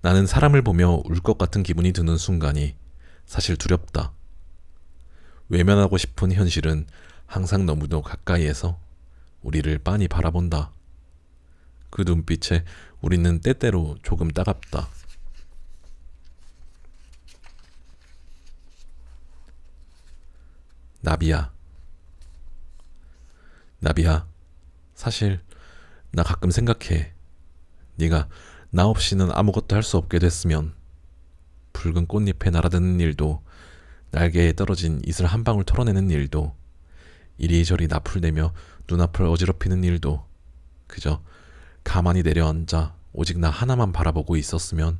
나는 사람을 보며 울 것 같은 기분이 드는 순간이 사실 두렵다. 외면하고 싶은 현실은 항상 너무도 가까이에서 우리를 빤히 바라본다. 그 눈빛에 우리는 때때로 조금 따갑다. 나비야. 나비야, 사실 나 가끔 생각해. 네가 나 없이는 아무것도 할 수 없게 됐으면 붉은 꽃잎에 날아드는 일도 날개에 떨어진 이슬 한 방울 털어내는 일도 이리저리 나풀대며 눈앞을 어지럽히는 일도 그저 가만히 내려앉아 오직 나 하나만 바라보고 있었으면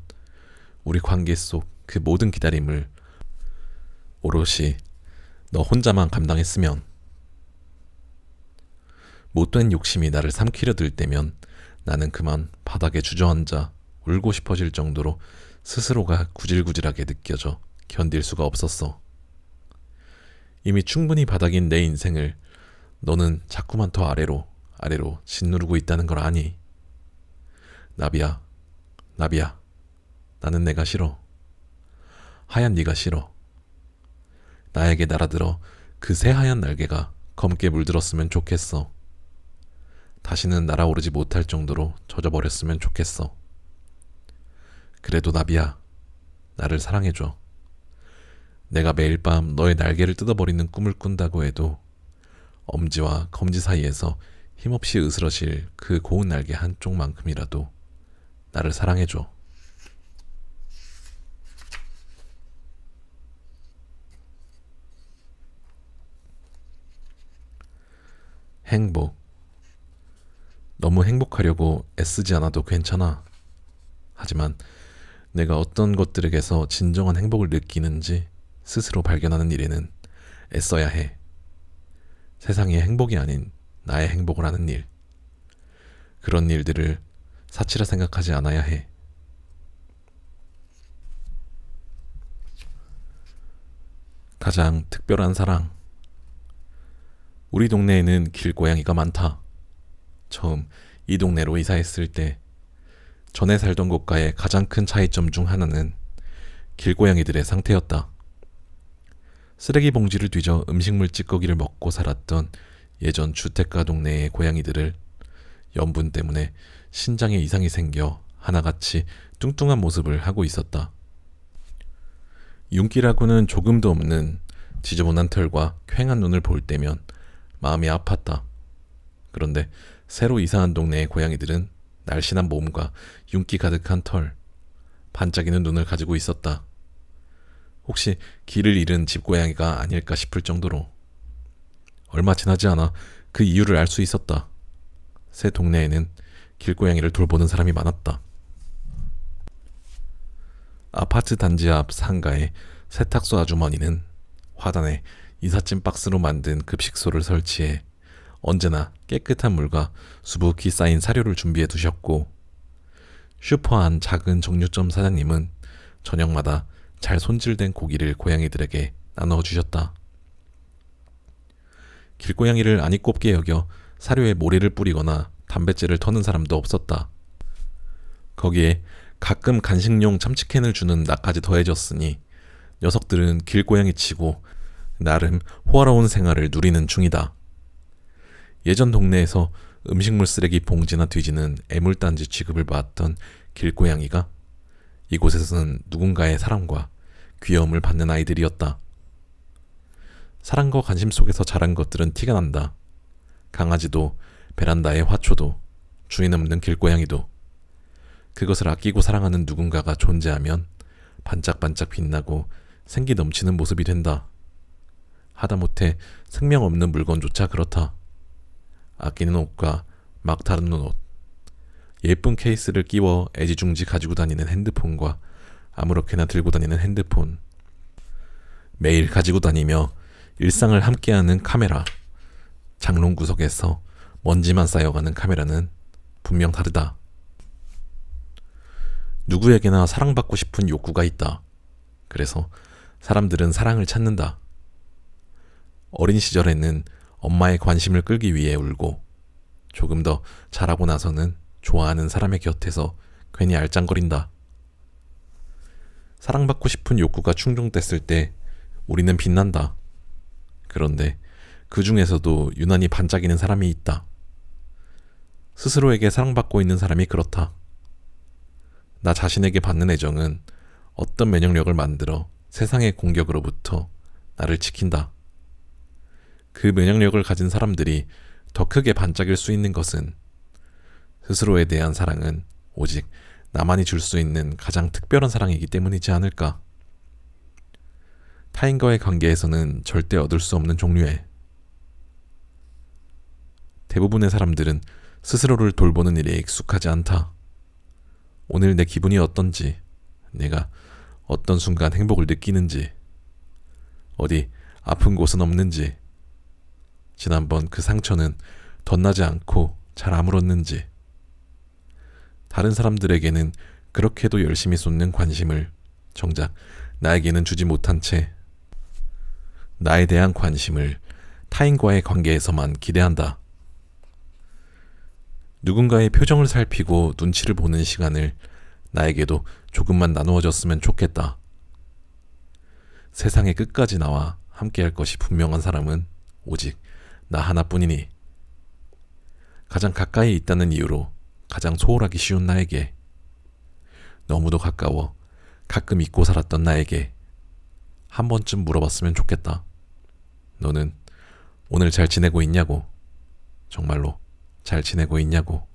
우리 관계 속 그 모든 기다림을 오롯이 너 혼자만 감당했으면. 못된 욕심이 나를 삼키려 들 때면 나는 그만 바닥에 주저앉아 울고 싶어질 정도로 스스로가 구질구질하게 느껴져 견딜 수가 없었어. 이미 충분히 바닥인 내 인생을 너는 자꾸만 더 아래로 짓누르고 있다는 걸 아니? 나비야, 나비야, 나는 내가 싫어. 하얀 네가 싫어. 나에게 날아들어 그 새하얀 날개가 검게 물들었으면 좋겠어. 다시는 날아오르지 못할 정도로 젖어버렸으면 좋겠어. 그래도 나비야, 나를 사랑해줘. 내가 매일 밤 너의 날개를 뜯어버리는 꿈을 꾼다고 해도 엄지와 검지 사이에서 힘없이 으스러질 그 고운 날개 한쪽만큼이라도 나를 사랑해줘. 행복. 너무 행복하려고 애쓰지 않아도 괜찮아. 하지만 내가 어떤 것들에게서 진정한 행복을 느끼는지 스스로 발견하는 일에는 애써야 해. 세상의 행복이 아닌 나의 행복을 하는 일. 그런 일들을 사치라 생각하지 않아야 해. 가장 특별한 사랑. 우리 동네에는 길고양이가 많다. 처음 이 동네로 이사했을 때 전에 살던 곳과의 가장 큰 차이점 중 하나는 길고양이들의 상태였다. 쓰레기 봉지를 뒤져 음식물 찌꺼기를 먹고 살았던 예전 주택가 동네의 고양이들을 염분 때문에 신장에 이상이 생겨 하나같이 뚱뚱한 모습을 하고 있었다. 윤기라고는 조금도 없는 지저분한 털과 퀭한 눈을 볼 때면 마음이 아팠다. 그런데 새로 이사한 동네의 고양이들은 날씬한 몸과 윤기 가득한 털, 반짝이는 눈을 가지고 있었다. 혹시 길을 잃은 집고양이가 아닐까 싶을 정도로. 얼마 지나지 않아 그 이유를 알 수 있었다. 새 동네에는 길고양이를 돌보는 사람이 많았다. 아파트 단지 앞 상가에 세탁소 아주머니는 화단에 이삿짐 박스로 만든 급식소를 설치해 언제나 깨끗한 물과 수북히 쌓인 사료를 준비해 두셨고, 슈퍼 안 작은 정육점 사장님은 저녁마다 잘 손질된 고기를 고양이들에게 나누어 주셨다. 길고양이를 안이 꼽게 여겨 사료에 모래를 뿌리거나 담뱃재를 터는 사람도 없었다. 거기에 가끔 간식용 참치캔을 주는 나까지 더해졌으니 녀석들은 길고양이 치고 나름 호화로운 생활을 누리는 중이다. 예전 동네에서 음식물 쓰레기 봉지나 뒤지는 애물단지 취급을 받았던 길고양이가 이곳에서는 누군가의 사랑과 귀여움을 받는 아이들이었다. 사랑과 관심 속에서 자란 것들은 티가 난다. 강아지도, 베란다의 화초도, 주인 없는 길고양이도. 그것을 아끼고 사랑하는 누군가가 존재하면 반짝반짝 빛나고 생기 넘치는 모습이 된다. 하다못해 생명 없는 물건조차 그렇다. 아끼는 옷과 막 다루는 옷, 예쁜 케이스를 끼워 애지중지 가지고 다니는 핸드폰과 아무렇게나 들고 다니는 핸드폰, 매일 가지고 다니며 일상을 함께하는 카메라, 장롱 구석에서 먼지만 쌓여가는 카메라는 분명 다르다. 누구에게나 사랑받고 싶은 욕구가 있다. 그래서 사람들은 사랑을 찾는다. 어린 시절에는 엄마의 관심을 끌기 위해 울고, 조금 더 자라고 나서는 좋아하는 사람의 곁에서 괜히 알짱거린다. 사랑받고 싶은 욕구가 충족됐을 때 우리는 빛난다. 그런데 그 중에서도 유난히 반짝이는 사람이 있다. 스스로에게 사랑받고 있는 사람이 그렇다. 나 자신에게 받는 애정은 어떤 면역력을 만들어 세상의 공격으로부터 나를 지킨다. 그 면역력을 가진 사람들이 더 크게 반짝일 수 있는 것은 스스로에 대한 사랑은 오직 나만이 줄 수 있는 가장 특별한 사랑이기 때문이지 않을까. 타인과의 관계에서는 절대 얻을 수 없는 종류의. 대부분의 사람들은 스스로를 돌보는 일에 익숙하지 않다. 오늘 내 기분이 어떤지, 내가 어떤 순간 행복을 느끼는지, 어디 아픈 곳은 없는지, 지난번 그 상처는 덧나지 않고 잘 아물었는지, 다른 사람들에게는 그렇게도 열심히 쏟는 관심을 정작 나에게는 주지 못한 채 나에 대한 관심을 타인과의 관계에서만 기대한다. 누군가의 표정을 살피고 눈치를 보는 시간을 나에게도 조금만 나누어졌으면 좋겠다. 세상의 끝까지 나와 함께할 것이 분명한 사람은 오직 나 하나뿐이니. 가장 가까이 있다는 이유로 가장 소홀하기 쉬운 나에게, 너무도 가까워 가끔 잊고 살았던 나에게 한 번쯤 물어봤으면 좋겠다. 너는 오늘 잘 지내고 있냐고. 정말로 잘 지내고 있냐고.